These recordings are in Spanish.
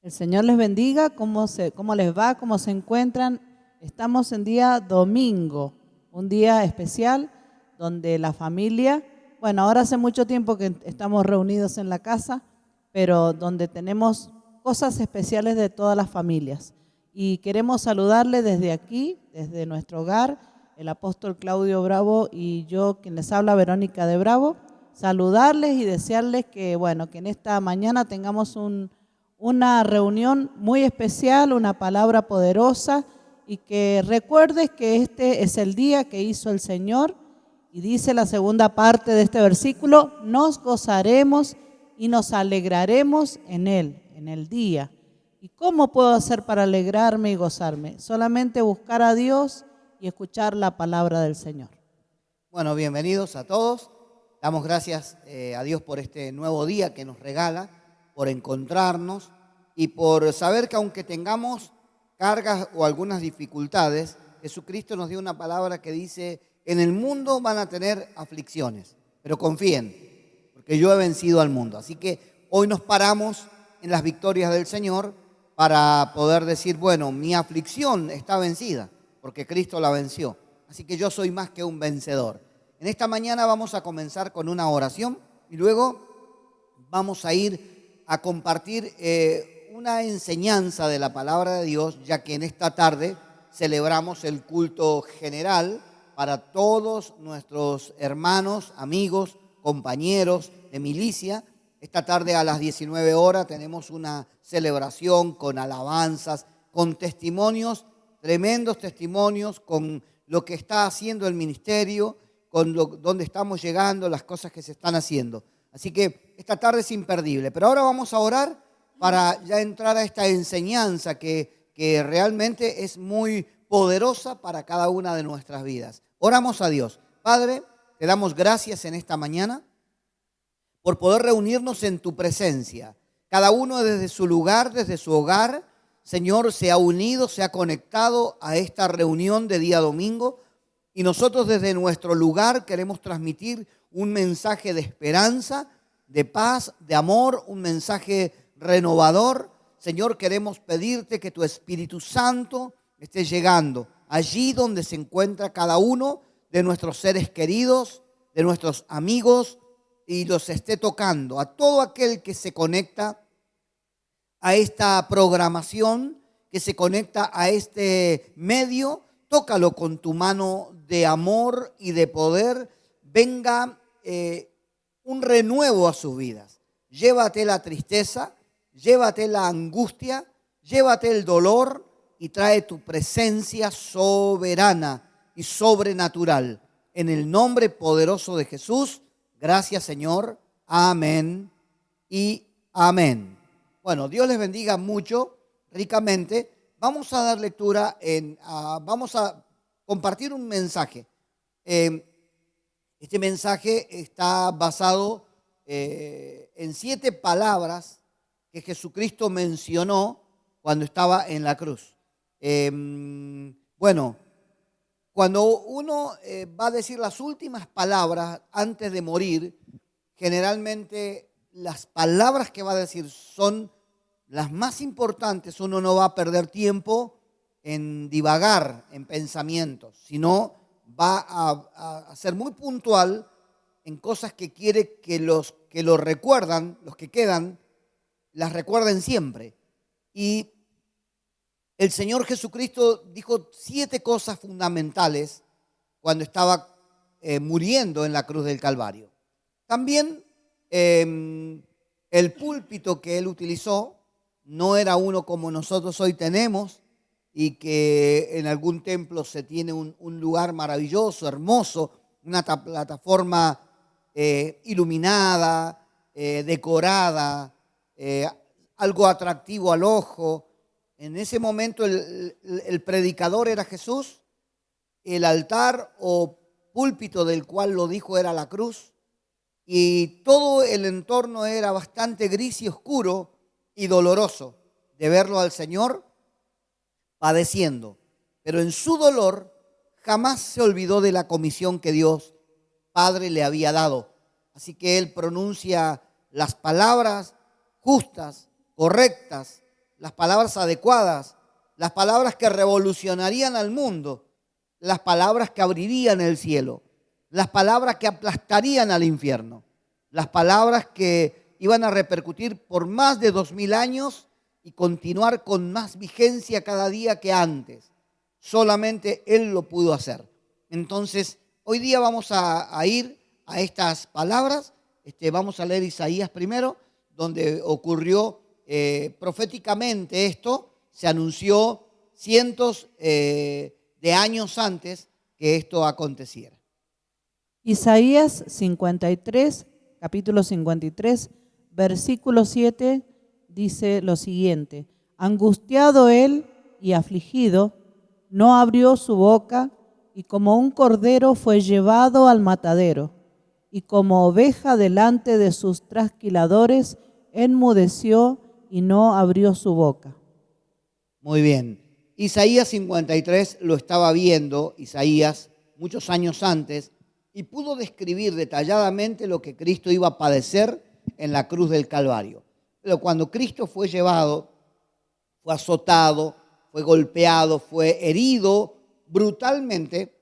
El Señor les bendiga. ¿Cómo les va? ¿Cómo se encuentran? Estamos en día domingo, un día especial donde la familia, bueno, ahora hace mucho tiempo que estamos reunidos en la casa, pero donde tenemos cosas especiales de todas las familias. Y queremos saludarle desde aquí, desde nuestro hogar, el apóstol Claudio Bravo y yo, quien les habla, Verónica de Bravo, saludarles y desearles que, bueno, que en esta mañana tengamos una reunión muy especial, una palabra poderosa, y que recuerdes que este es el día que hizo el Señor, y dice la segunda parte de este versículo: nos gozaremos y nos alegraremos en Él, en el día. ¿Y cómo puedo hacer para alegrarme y gozarme? Solamente buscar a Dios y escuchar la palabra del Señor. Bueno, bienvenidos a todos. Damos gracias a Dios por este nuevo día que nos regala, por encontrarnos y por saber que aunque tengamos cargas o algunas dificultades, Jesucristo nos dio una palabra que dice: en el mundo van a tener aflicciones, pero confíen, porque yo he vencido al mundo. Así que hoy nos paramos en las victorias del Señor para poder decir, bueno, mi aflicción está vencida, porque Cristo la venció. Así que yo soy más que un vencedor. En esta mañana vamos a comenzar con una oración y luego vamos a ir a compartir una enseñanza de la palabra de Dios, ya que en esta tarde celebramos el culto general para todos nuestros hermanos, amigos, compañeros de milicia. Esta tarde a las 19 horas tenemos una celebración con alabanzas, con testimonios, tremendos testimonios, con lo que está haciendo el ministerio, con dónde estamos llegando, las cosas que se están haciendo. Así que esta tarde es imperdible. Pero ahora vamos a orar para ya entrar a esta enseñanza que realmente es muy poderosa para cada una de nuestras vidas. Oramos a Dios. Padre, te damos gracias en esta mañana por poder reunirnos en tu presencia. Cada uno desde su lugar, desde su hogar, Señor, se ha unido, se ha conectado a esta reunión de día domingo, y nosotros desde nuestro lugar queremos transmitir un mensaje de esperanza, de paz, de amor, un mensaje renovador. Señor, queremos pedirte que tu Espíritu Santo esté llegando allí donde se encuentra cada uno de nuestros seres queridos, de nuestros amigos, y los esté tocando. A todo aquel que se conecta a esta programación, que se conecta a este medio, tócalo con tu mano de amor y de poder. Venga un renuevo a sus vidas. Llévate la tristeza, llévate la angustia, llévate el dolor y trae tu presencia soberana y sobrenatural. En el nombre poderoso de Jesús, gracias, Señor. Amén y amén. Bueno, Dios les bendiga mucho, ricamente. Vamos a dar lectura, vamos a compartir un mensaje. Este mensaje está basado en 7 palabras que Jesucristo mencionó cuando estaba en la cruz. Bueno, cuando uno va a decir las últimas palabras antes de morir, generalmente las palabras que va a decir son las más importantes. Uno no va a perder tiempo en divagar en pensamientos, sino va a ser muy puntual en cosas que quiere que los que lo recuerdan, los que quedan, las recuerden siempre. Y el Señor Jesucristo dijo 7 cosas fundamentales cuando estaba muriendo en la cruz del Calvario. También el púlpito que Él utilizó no era uno como nosotros hoy tenemos, y que en algún templo se tiene un lugar maravilloso, hermoso, una plataforma iluminada, decorada, algo atractivo al ojo. En ese momento el predicador era Jesús, el altar o púlpito del cual lo dijo era la cruz, y todo el entorno era bastante gris y oscuro y doloroso de verlo al Señor padeciendo. Pero en su dolor jamás se olvidó de la comisión que Dios Padre le había dado. Así que Él pronuncia las palabras justas, correctas, las palabras adecuadas, las palabras que revolucionarían al mundo, las palabras que abrirían el cielo, las palabras que aplastarían al infierno, las palabras que iban a repercutir por más de 2000 años y continuar con más vigencia cada día que antes. Solamente Él lo pudo hacer. Entonces, hoy día vamos a ir a estas palabras. Vamos a leer Isaías primero, donde ocurrió proféticamente esto. Se anunció cientos de años antes que esto aconteciera. Isaías 53, capítulo 53, versículo 7, dice lo siguiente: angustiado él y afligido, no abrió su boca, y como un cordero fue llevado al matadero, y como oveja delante de sus trasquiladores, enmudeció y no abrió su boca. Muy bien. Isaías 53 lo estaba viendo, Isaías, muchos años antes, y pudo describir detalladamente lo que Cristo iba a padecer en la cruz del Calvario. Pero cuando Cristo fue llevado, fue azotado, fue golpeado, fue herido brutalmente,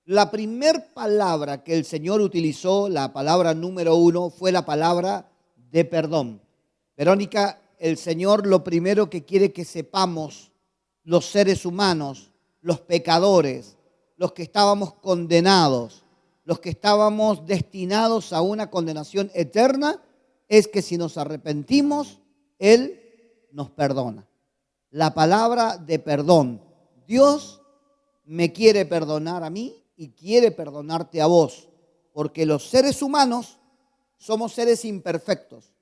la primer palabra que el Señor utilizó, la palabra número 1, fue la palabra de perdón. Verónica, el Señor lo primero que quiere que sepamos, los seres humanos, los pecadores, los que estábamos condenados, los que estábamos destinados a una condenación eterna, es que si nos arrepentimos, Él nos perdona. La palabra de perdón. Dios me quiere perdonar a mí y quiere perdonarte a vos, porque los seres humanos somos seres imperfectos,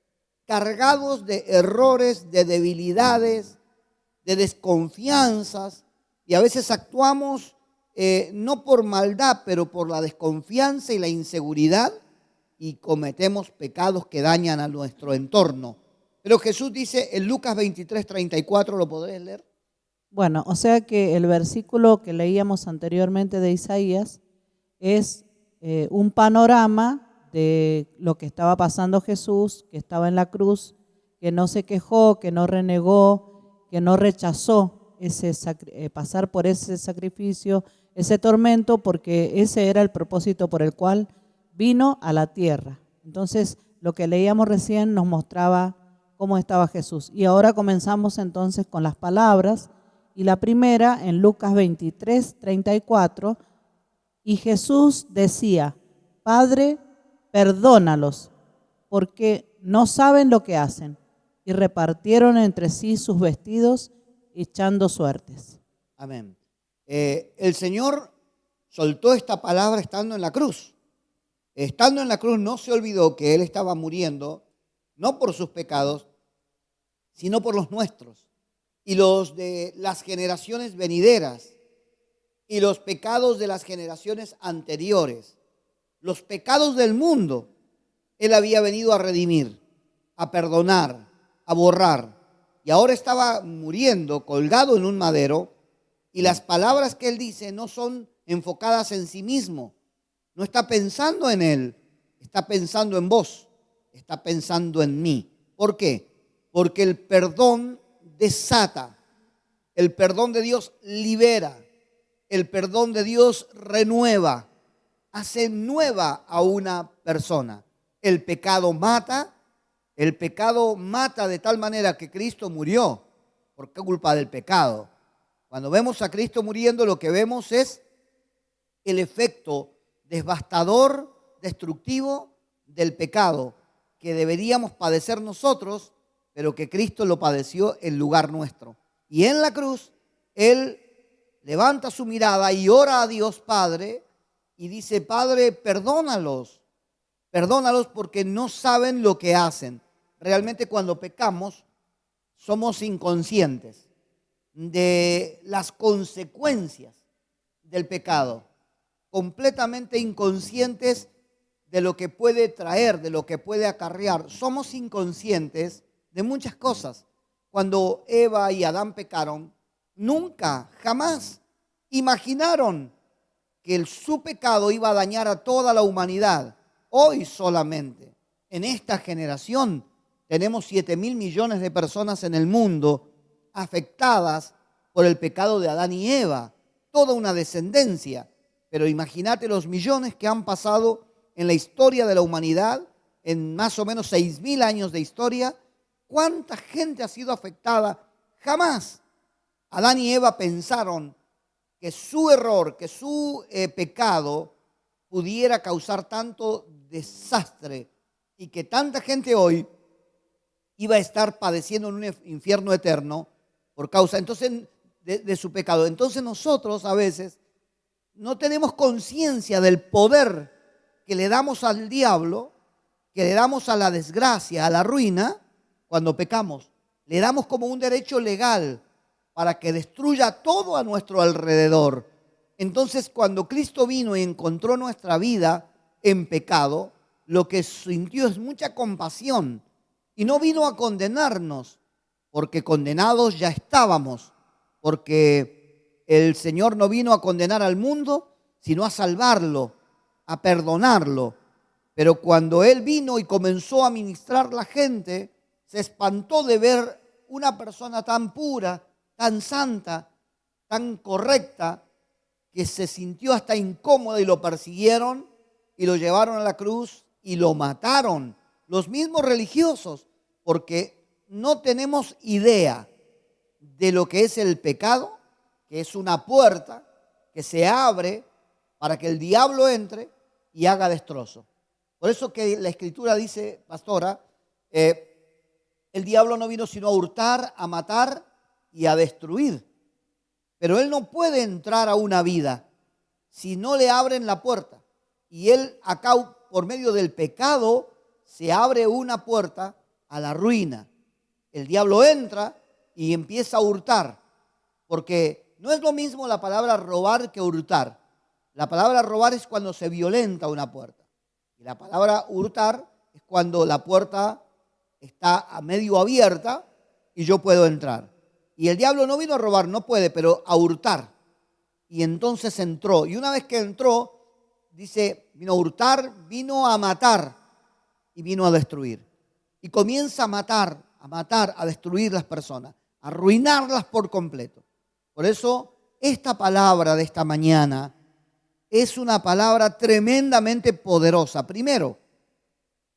cargados de errores, de debilidades, de desconfianzas, y a veces actuamos no por maldad, pero por la desconfianza y la inseguridad, y cometemos pecados que dañan a nuestro entorno. Pero Jesús dice en Lucas 23:34, ¿lo podés leer? Bueno, o sea que el versículo que leíamos anteriormente de Isaías es un panorama de lo que estaba pasando Jesús, que estaba en la cruz, que no se quejó, que no renegó, que no rechazó pasar por ese sacrificio, ese tormento, porque ese era el propósito por el cual vino a la tierra. Entonces, lo que leíamos recién nos mostraba cómo estaba Jesús. Y ahora comenzamos entonces con las palabras. Y la primera en Lucas 23:34, y Jesús decía: Padre, perdónalos, porque no saben lo que hacen. Y repartieron entre sí sus vestidos, echando suertes. Amén. El Señor soltó esta palabra estando en la cruz. Estando en la cruz no se olvidó que Él estaba muriendo, no por sus pecados, sino por los nuestros y los de las generaciones venideras y los pecados de las generaciones anteriores. Los pecados del mundo Él había venido a redimir, a perdonar, a borrar. Y ahora estaba muriendo, colgado en un madero, y las palabras que Él dice no son enfocadas en sí mismo. No está pensando en Él, está pensando en vos, está pensando en mí. ¿Por qué? Porque el perdón desata, el perdón de Dios libera, el perdón de Dios renueva, hace nueva a una persona. El pecado mata de tal manera que Cristo murió por culpa del pecado. Cuando vemos a Cristo muriendo, lo que vemos es el efecto devastador, destructivo del pecado que deberíamos padecer nosotros, pero que Cristo lo padeció en lugar nuestro. Y en la cruz, Él levanta su mirada y ora a Dios Padre y dice: Padre, perdónalos porque no saben lo que hacen. Realmente cuando pecamos somos inconscientes de las consecuencias del pecado, completamente inconscientes de lo que puede traer, de lo que puede acarrear. Somos inconscientes de muchas cosas. Cuando Eva y Adán pecaron, nunca, jamás imaginaron que su pecado iba a dañar a toda la humanidad. Hoy solamente, en esta generación, tenemos 7.000 millones de personas en el mundo afectadas por el pecado de Adán y Eva, toda una descendencia. Pero imagínate los millones que han pasado en la historia de la humanidad, en más o menos 6.000 años de historia. ¿Cuánta gente ha sido afectada? Jamás Adán y Eva pensaron que su error, que su pecado pudiera causar tanto desastre y que tanta gente hoy iba a estar padeciendo en un infierno eterno por causa entonces de su pecado. Entonces nosotros a veces no tenemos conciencia del poder que le damos al diablo, que le damos a la desgracia, a la ruina, cuando pecamos. Le damos como un derecho legal para que destruya todo a nuestro alrededor. Entonces, cuando Cristo vino y encontró nuestra vida en pecado, lo que sintió es mucha compasión. Y no vino a condenarnos, porque condenados ya estábamos, porque el Señor no vino a condenar al mundo, sino a salvarlo, a perdonarlo. Pero cuando Él vino y comenzó a ministrar a la gente, se espantó de ver una persona tan pura, tan santa, tan correcta, que se sintió hasta incómoda y lo persiguieron y lo llevaron a la cruz y lo mataron. Los mismos religiosos, porque no tenemos idea de lo que es el pecado, que es una puerta que se abre para que el diablo entre y haga destrozo. Por eso que la Escritura dice, pastora, el diablo no vino sino a hurtar, a matar y a destruir. Pero él no puede entrar a una vida si no le abren la puerta. Y él acá, por medio del pecado, se abre una puerta a la ruina. El diablo entra y empieza a hurtar, porque no es lo mismo la palabra robar que hurtar. La palabra robar es cuando se violenta una puerta. Y la palabra hurtar es cuando la puerta está a medio abierta y yo puedo entrar. Y el diablo no vino a robar, no puede, pero a hurtar. Y entonces entró. Y una vez que entró, dice, vino a hurtar, vino a matar y vino a destruir. Y comienza a matar, a destruir las personas, a arruinarlas por completo. Por eso, esta palabra de esta mañana es una palabra tremendamente poderosa. Primero,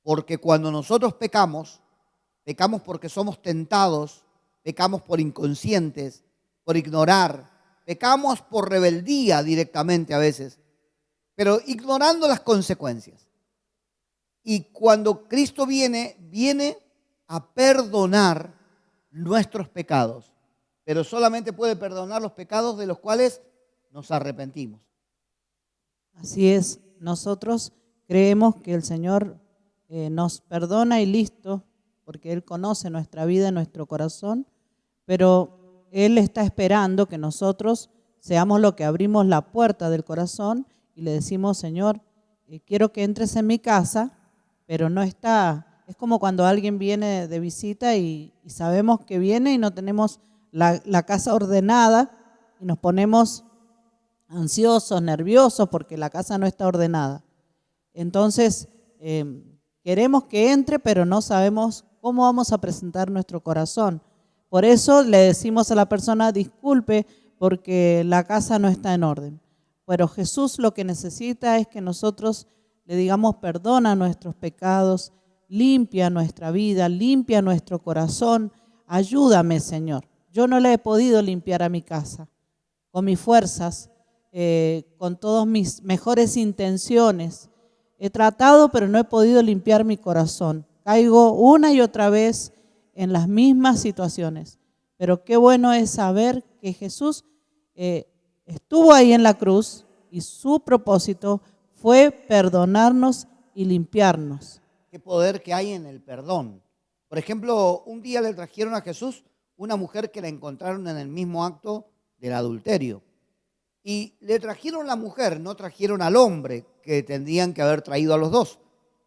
porque cuando nosotros pecamos, pecamos porque somos tentados, pecamos por inconscientes, por ignorar, pecamos por rebeldía directamente a veces, pero ignorando las consecuencias. Y cuando Cristo viene a perdonar nuestros pecados, pero solamente puede perdonar los pecados de los cuales nos arrepentimos. Así es, nosotros creemos que el Señor nos perdona y listo, porque Él conoce nuestra vida, nuestro corazón, pero Él está esperando que nosotros seamos los que abrimos la puerta del corazón y le decimos, Señor, quiero que entres en mi casa, pero no está. Es como cuando alguien viene de visita y sabemos que viene y no tenemos la casa ordenada y nos ponemos ansiosos, nerviosos porque la casa no está ordenada. Entonces, queremos que entre, pero no sabemos cómo vamos a presentar nuestro corazón. Por eso le decimos a la persona, disculpe, porque la casa no está en orden. Pero Jesús lo que necesita es que nosotros le digamos, perdona nuestros pecados, limpia nuestra vida, limpia nuestro corazón. Ayúdame, Señor. Yo no le he podido limpiar a mi casa con mis fuerzas, con todas mis mejores intenciones. He tratado, pero no he podido limpiar mi corazón. Caigo una y otra vez en las mismas situaciones. Pero qué bueno es saber que Jesús estuvo ahí en la cruz y su propósito fue perdonarnos y limpiarnos. Qué poder que hay en el perdón. Por ejemplo, un día le trajeron a Jesús una mujer que la encontraron en el mismo acto del adulterio. Y le trajeron la mujer, no trajeron al hombre, que tendrían que haber traído a los dos.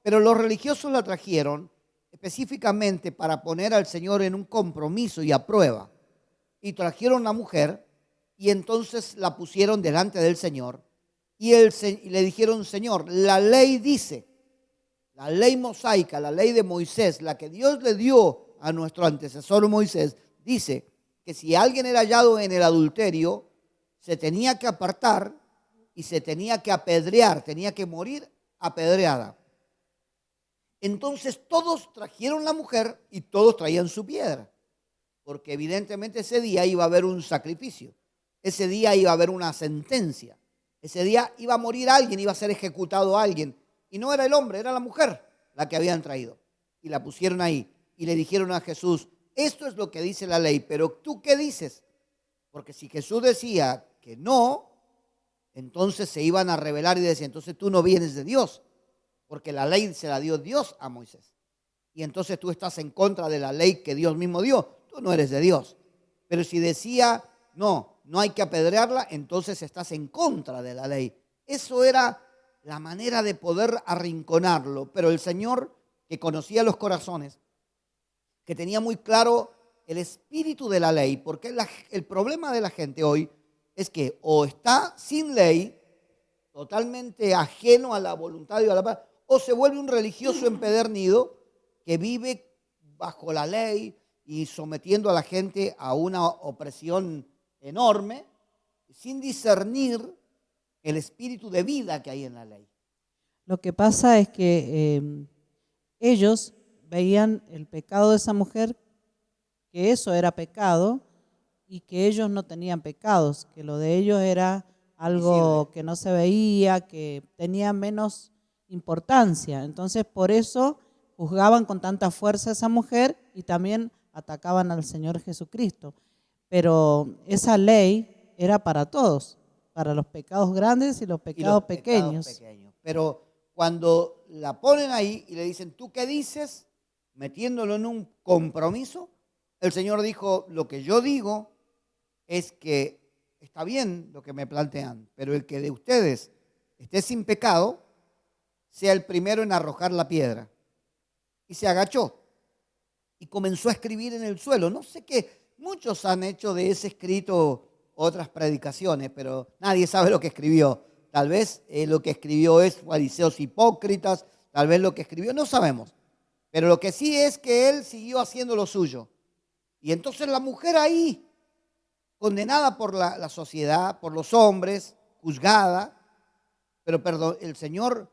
Pero los religiosos la trajeron específicamente para poner al Señor en un compromiso y a prueba. Y trajeron la mujer y entonces la pusieron delante del Señor. Y le dijeron, Señor, la ley dice, la ley mosaica, la ley de Moisés, la que Dios le dio a nuestro antecesor Moisés, dice que si alguien era hallado en el adulterio, se tenía que apartar y se tenía que apedrear, tenía que morir apedreada. Entonces todos trajeron la mujer y todos traían su piedra, porque evidentemente ese día iba a haber un sacrificio, ese día iba a haber una sentencia, ese día iba a morir alguien, iba a ser ejecutado alguien, y no era el hombre, era la mujer la que habían traído, y la pusieron ahí, y le dijeron a Jesús, esto es lo que dice la ley, pero ¿tú qué dices? Porque si Jesús decía que no, entonces se iban a rebelar y decían, entonces tú no vienes de Dios, porque la ley se la dio Dios a Moisés. Y entonces tú estás en contra de la ley que Dios mismo dio, tú no eres de Dios. Pero si decía, no, no hay que apedrearla, entonces estás en contra de la ley. Eso era la manera de poder arrinconarlo. Pero el Señor, que conocía los corazones, que tenía muy claro el espíritu de la ley, porque el problema de la gente hoy es que o está sin ley, totalmente ajeno a la voluntad de Dios, o se vuelve un religioso empedernido que vive bajo la ley y sometiendo a la gente a una opresión enorme, sin discernir el espíritu de vida que hay en la ley. Lo que pasa es que ellos veían el pecado de esa mujer, que eso era pecado, y que ellos no tenían pecados, que lo de ellos era algo que no se veía, que tenía menos importancia. Entonces, por eso juzgaban con tanta fuerza a esa mujer y también atacaban al Señor Jesucristo. Pero esa ley era para todos, para los pecados grandes y los pecados pequeños. Pero cuando la ponen ahí y le dicen, ¿tú qué dices? Metiéndolo en un compromiso, el Señor dijo, lo que yo digo es que está bien lo que me plantean, pero el que de ustedes esté sin pecado, sea el primero en arrojar la piedra. Y se agachó y comenzó a escribir en el suelo. No sé qué, muchos han hecho de ese escrito otras predicaciones, pero nadie sabe lo que escribió. Tal vez lo que escribió es fariseos hipócritas, tal vez lo que escribió, no sabemos. Pero lo que sí es que él siguió haciendo lo suyo. Y entonces la mujer ahí, condenada por la sociedad, por los hombres, juzgada, pero perdón, el Señor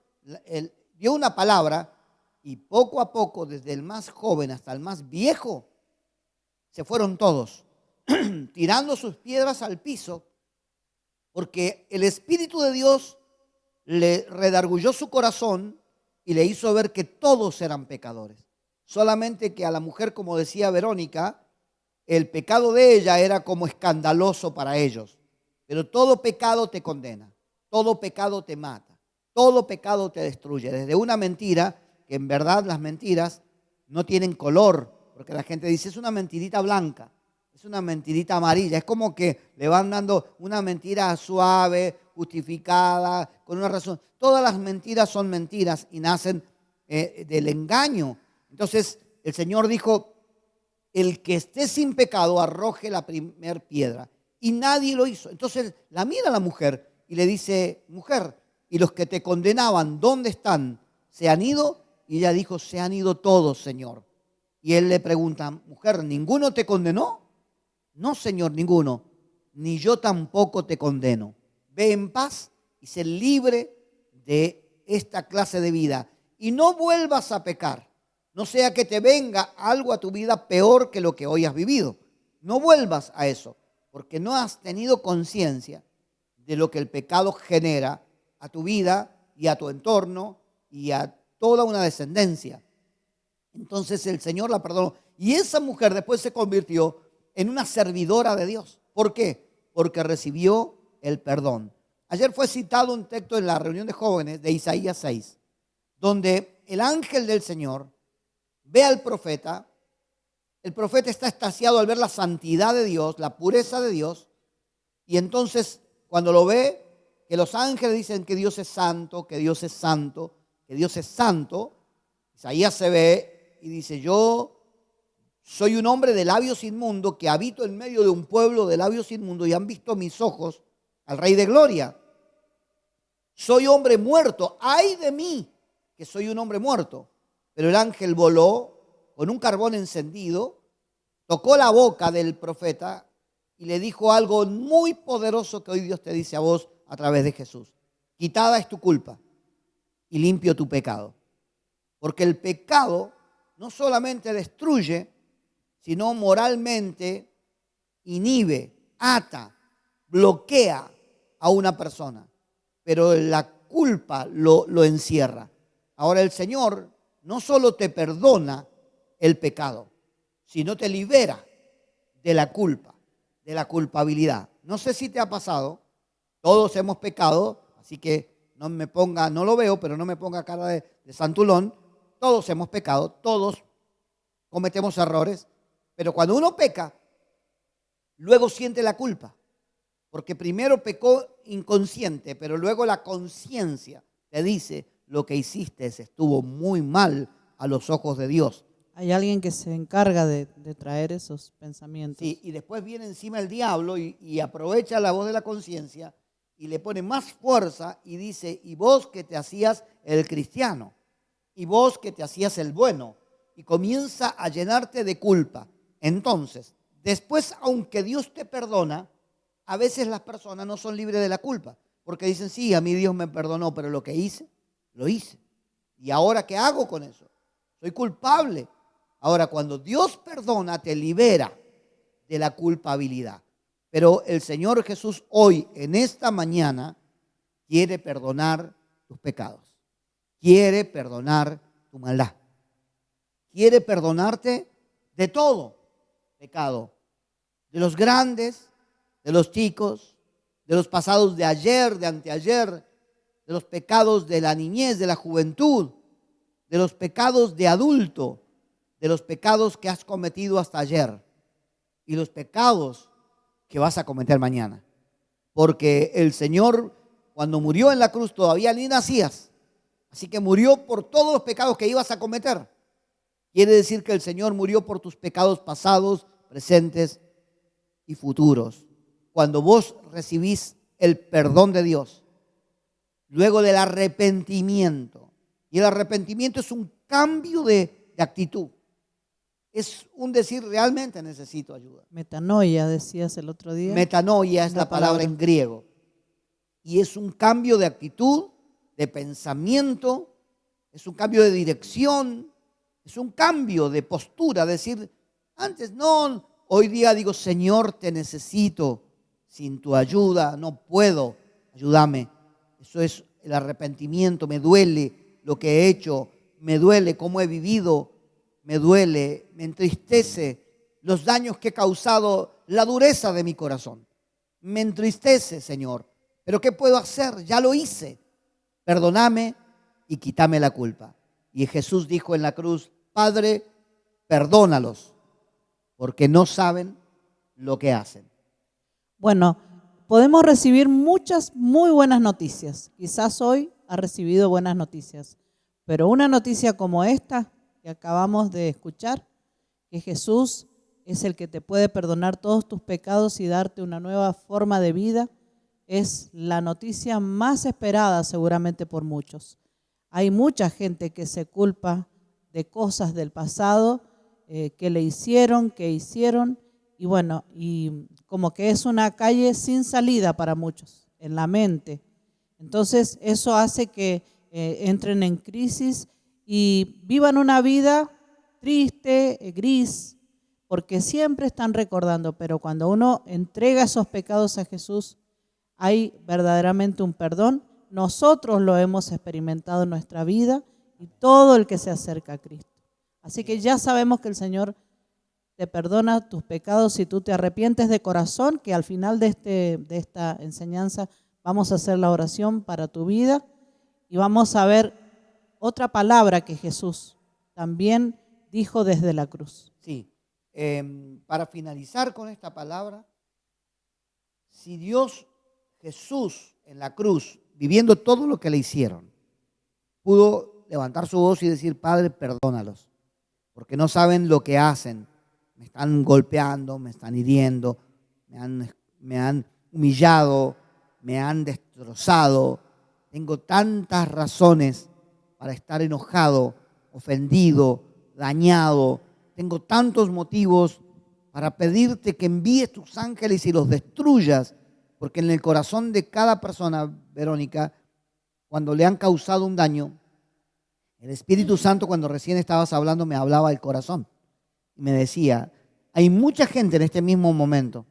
dio una palabra y poco a poco, desde el más joven hasta el más viejo, se fueron todos, tirando sus piedras al piso, porque el Espíritu de Dios le redarguyó su corazón y le hizo ver que todos eran pecadores. Solamente que a la mujer, como decía Verónica, el pecado de ella era como escandaloso para ellos. Pero todo pecado te condena, todo pecado te mata, todo pecado te destruye. Desde una mentira, que en verdad las mentiras no tienen color, porque la gente dice, es una mentirita blanca, es una mentirita amarilla. Es como que le van dando una mentira suave, justificada, con una razón. Todas las mentiras son mentiras y nacen del engaño. Entonces el Señor dijo, el que esté sin pecado arroje la primer piedra. Y nadie lo hizo. Entonces la mira la mujer y le dice, mujer, ¿y los que te condenaban dónde están? ¿Se han ido? Y ella dijo, se han ido todos, Señor. Y él le pregunta, mujer, ¿ninguno te condenó? No, Señor, ninguno. Ni yo tampoco te condeno. Ve en paz y sé libre de esta clase de vida. Y no vuelvas a pecar. No sea que te venga algo a tu vida peor que lo que hoy has vivido. No vuelvas a eso, porque no has tenido conciencia de lo que el pecado genera a tu vida y a tu entorno y a toda una descendencia. Entonces el Señor la perdonó. Y esa mujer después se convirtió en una servidora de Dios. ¿Por qué? Porque recibió el perdón. Ayer fue citado un texto en la reunión de jóvenes de Isaías 6, donde el ángel del Señor ve al profeta. El profeta está extasiado al ver la santidad de Dios, la pureza de Dios. Y entonces cuando lo ve, que los ángeles dicen que Dios es santo, que Dios es santo, que Dios es santo, Isaías se ve y dice, yo soy un hombre de labios inmundos que habito en medio de un pueblo de labios inmundos y han visto mis ojos al Rey de Gloria. Soy hombre muerto, ay de mí que soy un hombre muerto. Pero el ángel voló con un carbón encendido, tocó la boca del profeta y le dijo algo muy poderoso que hoy Dios te dice a vos a través de Jesús. Quitada es tu culpa y limpio tu pecado. Porque el pecado no solamente destruye, sino moralmente inhibe, ata, bloquea a una persona. Pero la culpa lo encierra. Ahora el Señor no solo te perdona el pecado, sino te libera de la culpa, de la culpabilidad. No sé si te ha pasado, todos hemos pecado, así que no lo veo, pero no me ponga cara de santulón. Todos hemos pecado, todos cometemos errores, pero cuando uno peca, luego siente la culpa, porque primero pecó inconsciente, pero luego la conciencia te dice lo que hiciste estuvo muy mal a los ojos de Dios. Hay alguien que se encarga de traer esos pensamientos. Sí, y después viene encima el diablo y aprovecha la voz de la conciencia y le pone más fuerza y dice, y vos que te hacías el cristiano, y vos que te hacías el bueno, y comienza a llenarte de culpa. Entonces, después, aunque Dios te perdona, a veces las personas no son libres de la culpa, porque dicen, sí, a mí Dios me perdonó, pero lo que hice, lo hice. ¿Y ahora qué hago con eso? Soy culpable. Ahora, cuando Dios perdona, te libera de la culpabilidad. Pero el Señor Jesús hoy, en esta mañana, quiere perdonar tus pecados. Quiere perdonar tu maldad. Quiere perdonarte de todo pecado. De los grandes, de los chicos, de los pasados de ayer, de anteayer, de los pecados de la niñez, de la juventud, de los pecados de adulto, de los pecados que has cometido hasta ayer y los pecados que vas a cometer mañana. Porque el Señor, cuando murió en la cruz, todavía ni nacías. Así que murió por todos los pecados que ibas a cometer. Quiere decir que el Señor murió por tus pecados pasados, presentes y futuros. Cuando vos recibís el perdón de Dios, luego del arrepentimiento, y el arrepentimiento es un cambio de actitud. Es un decir, realmente necesito ayuda. Metanoia, decías el otro día. Metanoia es la palabra en griego. Y es un cambio de actitud, de pensamiento, es un cambio de dirección, es un cambio de postura. Decir, antes no, hoy día digo, Señor, te necesito. Sin tu ayuda no puedo, ayúdame. Eso es el arrepentimiento, me duele lo que he hecho, me duele cómo he vivido, me duele, me entristece los daños que he causado, la dureza de mi corazón. Me entristece, Señor. Pero ¿qué puedo hacer? Ya lo hice. Perdóname y quítame la culpa. Y Jesús dijo en la cruz, Padre, perdónalos, porque no saben lo que hacen. Bueno, podemos recibir muchas muy buenas noticias. Quizás hoy ha recibido buenas noticias, pero una noticia como esta que acabamos de escuchar, que Jesús es el que te puede perdonar todos tus pecados y darte una nueva forma de vida, es la noticia más esperada seguramente por muchos. Hay mucha gente que se culpa de cosas del pasado que le hicieron, que hicieron, y bueno, y como que es una calle sin salida para muchos, en la mente. Entonces eso hace que entren en crisis y vivan una vida triste, gris, porque siempre están recordando, pero cuando uno entrega esos pecados a Jesús, hay verdaderamente un perdón. Nosotros lo hemos experimentado en nuestra vida y todo el que se acerca a Cristo. Así que ya sabemos que el Señor te perdona tus pecados si tú te arrepientes de corazón, que al final de esta enseñanza vamos a hacer la oración para tu vida y vamos a ver otra palabra que Jesús también dijo desde la cruz. Sí, para finalizar con esta palabra, si Dios, Jesús en la cruz, viviendo todo lo que le hicieron, pudo levantar su voz y decir, Padre, perdónalos, porque no saben lo que hacen. Me están golpeando, me están hiriendo, me han humillado, me han destrozado. Tengo tantas razones para estar enojado, ofendido, dañado. Tengo tantos motivos para pedirte que envíes tus ángeles y los destruyas, porque en el corazón de cada persona, Verónica, cuando le han causado un daño, el Espíritu Santo, cuando recién estabas hablando, me hablaba del corazón y me decía, hay mucha gente en este mismo momento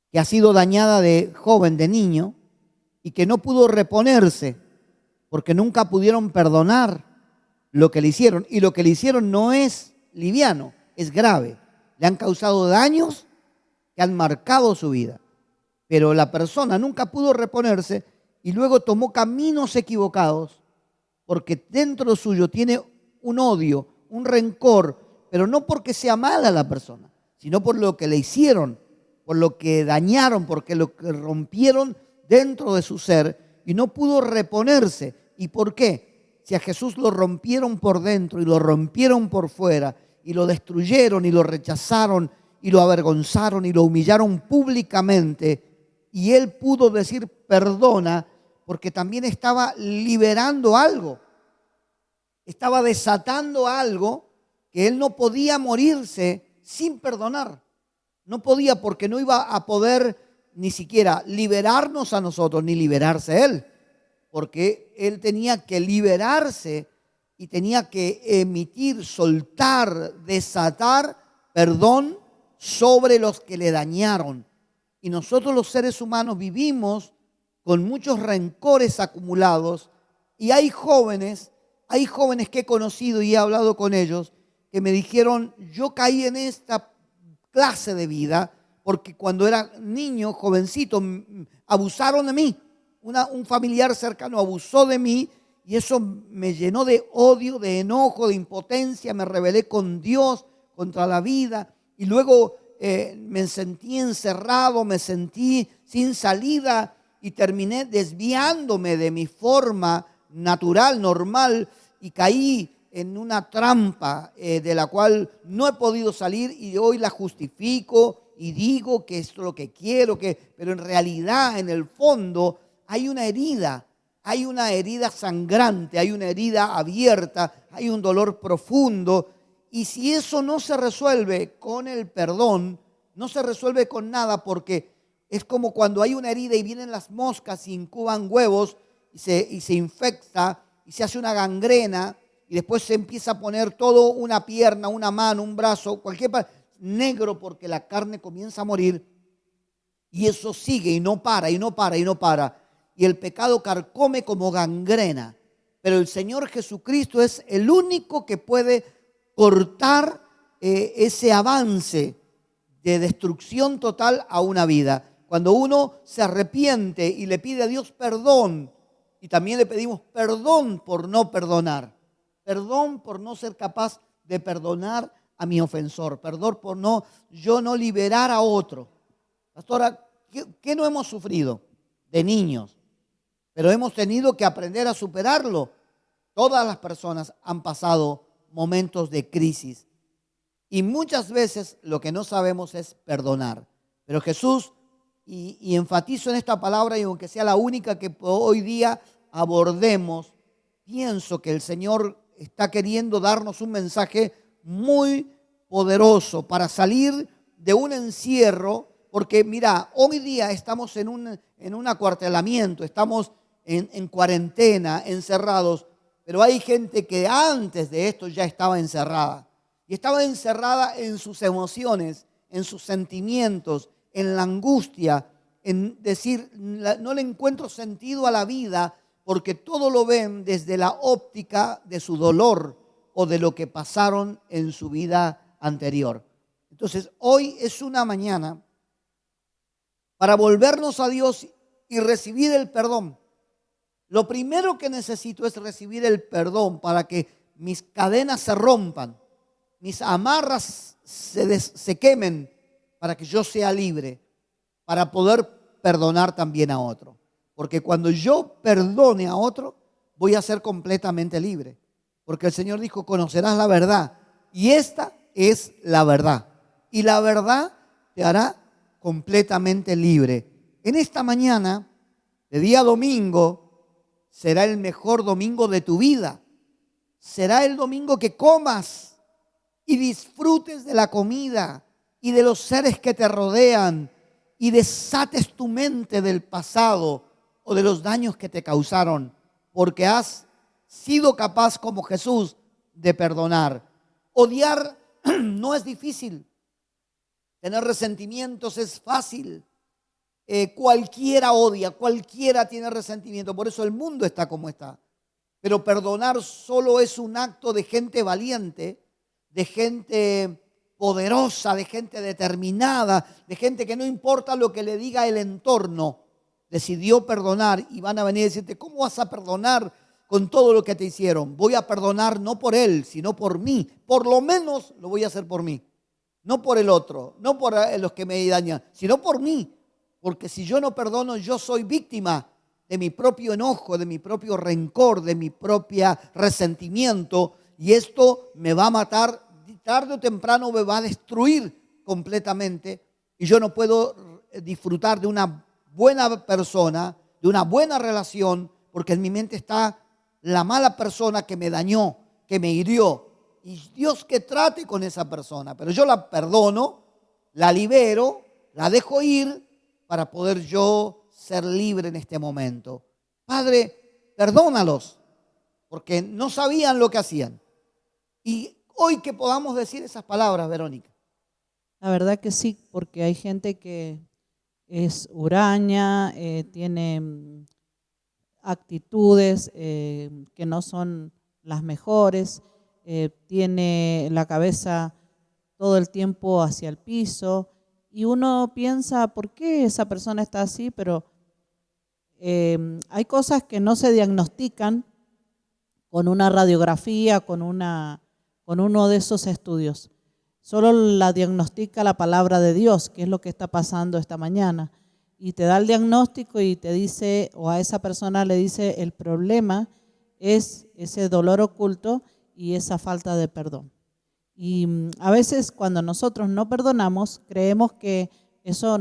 que ha sido dañada de joven, de niño, y que no pudo reponerse porque nunca pudieron perdonar lo que le hicieron. Y lo que le hicieron no es liviano, es grave. Le han causado daños que han marcado su vida. Pero la persona nunca pudo reponerse y luego tomó caminos equivocados porque dentro suyo tiene un odio, un rencor, pero no porque sea mala la persona, sino por lo que le hicieron, por lo que dañaron, porque lo que rompieron dentro de su ser y no pudo reponerse. ¿Y por qué? Si a Jesús lo rompieron por dentro y lo rompieron por fuera y lo destruyeron y lo rechazaron y lo avergonzaron y lo humillaron públicamente, y él pudo decir perdona porque también estaba liberando algo, estaba desatando algo que él no podía morirse sin perdonar. No podía, porque no iba a poder ni siquiera liberarnos a nosotros ni liberarse él, porque él tenía que liberarse y tenía que emitir, soltar, desatar perdón sobre los que le dañaron. Y nosotros los seres humanos vivimos con muchos rencores acumulados, y hay jóvenes que he conocido y he hablado con ellos que me dijeron, yo caí en esta clase de vida porque cuando era niño, jovencito, abusaron de mí. Un familiar cercano abusó de mí y eso me llenó de odio, de enojo, de impotencia. Me rebelé con Dios, contra la vida, y luego me sentí encerrado, me sentí sin salida y terminé desviándome de mi forma natural, normal, y caí en una trampa de la cual no he podido salir, y hoy la justifico y digo que es lo que quiero, pero en realidad, en el fondo, hay una herida sangrante, hay una herida abierta, hay un dolor profundo. Y si eso no se resuelve con el perdón, no se resuelve con nada, porque es como cuando hay una herida y vienen las moscas y incuban huevos y se infecta y se hace una gangrena y después se empieza a poner todo, una pierna, una mano, un brazo, cualquier parte, negro, porque la carne comienza a morir y eso sigue y no para, y no para, y no para. Y el pecado carcome como gangrena. Pero el Señor Jesucristo es el único que puede cortar ese avance de destrucción total a una vida. Cuando uno se arrepiente y le pide a Dios perdón, y también le pedimos perdón por no perdonar, perdón por no ser capaz de perdonar a mi ofensor, perdón por yo no liberar a otro. Pastora, ¿qué no hemos sufrido de niños? Pero hemos tenido que aprender a superarlo. Todas las personas han pasado momentos de crisis y muchas veces lo que no sabemos es perdonar. Pero Jesús, y enfatizo en esta palabra, y aunque sea la única que hoy día abordemos, pienso que el Señor está queriendo darnos un mensaje muy poderoso para salir de un encierro, porque mira, hoy día estamos en un acuartelamiento, estamos en cuarentena, encerrados, pero hay gente que antes de esto ya estaba encerrada. Y estaba encerrada en sus emociones, en sus sentimientos, en la angustia, en decir, no le encuentro sentido a la vida, porque todo lo ven desde la óptica de su dolor o de lo que pasaron en su vida anterior. Entonces, hoy es una mañana para volvernos a Dios y recibir el perdón. Lo primero que necesito es recibir el perdón para que mis cadenas se rompan, mis amarras se quemen, para que yo sea libre, para poder perdonar también a otro. Porque cuando yo perdone a otro, voy a ser completamente libre. Porque el Señor dijo, conocerás la verdad. Y esta es la verdad. Y la verdad te hará completamente libre. En esta mañana, de día domingo, será el mejor domingo de tu vida. Será el domingo que comas y disfrutes de la comida y de los seres que te rodean y desates tu mente del pasado o de los daños que te causaron, porque has sido capaz como Jesús de perdonar. Odiar no es difícil, tener resentimientos es fácil. Cualquiera odia, cualquiera tiene resentimiento, por eso el mundo está como está. Pero perdonar solo es un acto de gente valiente, de gente poderosa, de gente determinada, de gente que no importa lo que le diga el entorno, decidió perdonar. Y van a venir a decirte, ¿cómo vas a perdonar con todo lo que te hicieron? Voy a perdonar no por él, sino por mí. Por lo menos lo voy a hacer por mí. No por el otro, no por los que me dañan, sino por mí. Porque si yo no perdono, yo soy víctima de mi propio enojo, de mi propio rencor, de mi propio resentimiento. Y esto me va a matar, tarde o temprano me va a destruir completamente. Y yo no puedo disfrutar de una buena persona, de una buena relación, porque en mi mente está la mala persona que me dañó, que me hirió. Y Dios que trate con esa persona. Pero yo la perdono, la libero, la dejo ir para poder yo ser libre en este momento. Padre, perdónalos, porque no sabían lo que hacían. Y hoy que podamos decir esas palabras, Verónica. La verdad que sí, porque hay gente que es huraña, tiene actitudes que no son las mejores, tiene la cabeza todo el tiempo hacia el piso y uno piensa, ¿por qué esa persona está así? Pero hay cosas que no se diagnostican con una radiografía, con uno de esos estudios. Solo la diagnostica la palabra de Dios, que es lo que está pasando esta mañana. Y te da el diagnóstico y te dice, o a esa persona le dice, el problema es ese dolor oculto y esa falta de perdón. Y a veces cuando nosotros no perdonamos, creemos que eso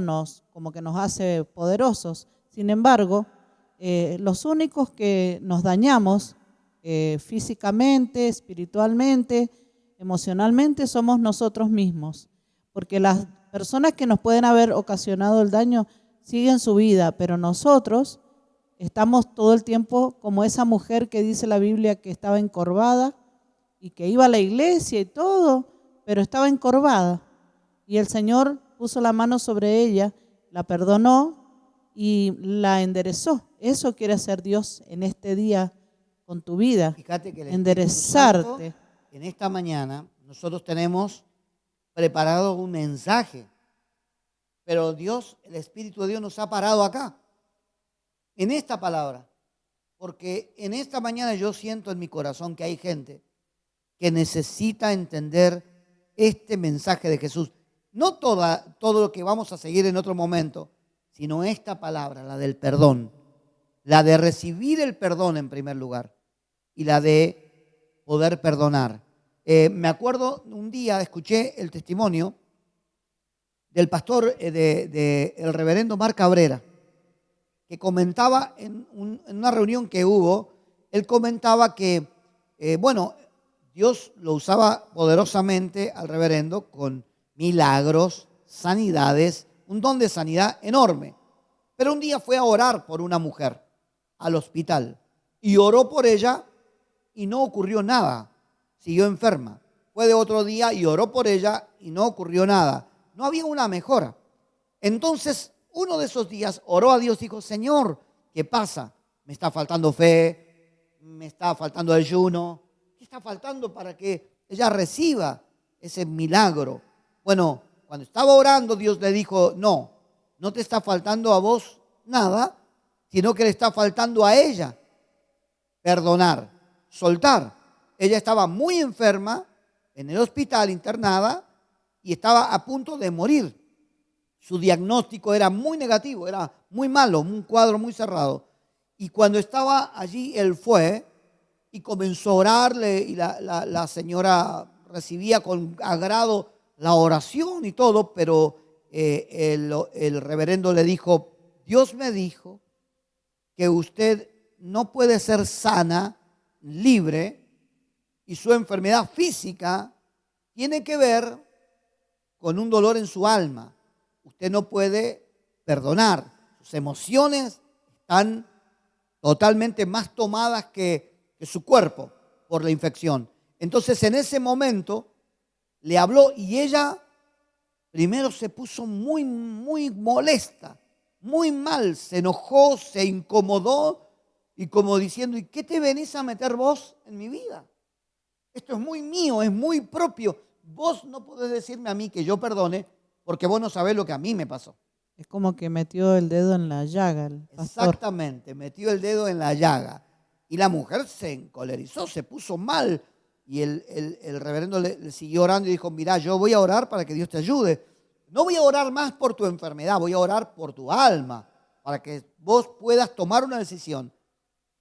como que nos hace poderosos. Sin embargo, los únicos que nos dañamos físicamente, espiritualmente, emocionalmente, somos nosotros mismos. Porque las personas que nos pueden haber ocasionado el daño siguen su vida, pero nosotros estamos todo el tiempo como esa mujer que dice la Biblia que estaba encorvada y que iba a la iglesia y todo, pero estaba encorvada. Y el Señor puso la mano sobre ella, la perdonó y la enderezó. Eso quiere hacer Dios en este día con tu vida. Fíjate que el enderezarte. Espíritu Santo, en esta mañana nosotros tenemos preparado un mensaje, pero Dios, el Espíritu de Dios nos ha parado acá, en esta palabra, porque en esta mañana yo siento en mi corazón que hay gente que necesita entender este mensaje de Jesús. No todo lo que vamos a seguir en otro momento, sino esta palabra, la del perdón, la de recibir el perdón en primer lugar y la de poder perdonar. Me acuerdo un día, escuché el testimonio del pastor, el reverendo Marc Cabrera, que comentaba en una reunión que hubo, él comentaba que, Dios lo usaba poderosamente al reverendo con milagros, sanidades, un don de sanidad enorme. Pero un día fue a orar por una mujer al hospital y oró por ella y no ocurrió nada, siguió enferma. Fue de otro día y oró por ella y no ocurrió nada. No había una mejora. Entonces, uno de esos días oró a Dios y dijo, Señor, ¿qué pasa? Me está faltando fe, me está faltando ayuno. ¿Qué está faltando para que ella reciba ese milagro? Bueno, cuando estaba orando, Dios le dijo, no te está faltando a vos nada, sino que le está faltando a ella perdonar, soltar. Ella estaba muy enferma, en el hospital internada, y estaba a punto de morir. Su diagnóstico era muy negativo, era muy malo, un cuadro muy cerrado. Y cuando estaba allí, él fue y comenzó a orarle, y la señora recibía con agrado la oración y todo, pero el reverendo le dijo, Dios me dijo que usted no puede ser sana, libre, y su enfermedad física tiene que ver con un dolor en su alma. Usted no puede perdonar. Sus emociones están totalmente más tomadas que su cuerpo por la infección. Entonces en ese momento le habló y ella primero se puso muy, muy molesta, muy mal, se enojó, se incomodó y como diciendo, ¿y qué te venís a meter vos en mi vida? Esto es muy mío, es muy propio. Vos no podés decirme a mí que yo perdone porque vos no sabés lo que a mí me pasó. Es como que metió el dedo en la llaga el pastor. Exactamente, metió el dedo en la llaga. Y la mujer se encolerizó, se puso mal. Y el reverendo le siguió orando y dijo, mira, yo voy a orar para que Dios te ayude. No voy a orar más por tu enfermedad, voy a orar por tu alma, para que vos puedas tomar una decisión.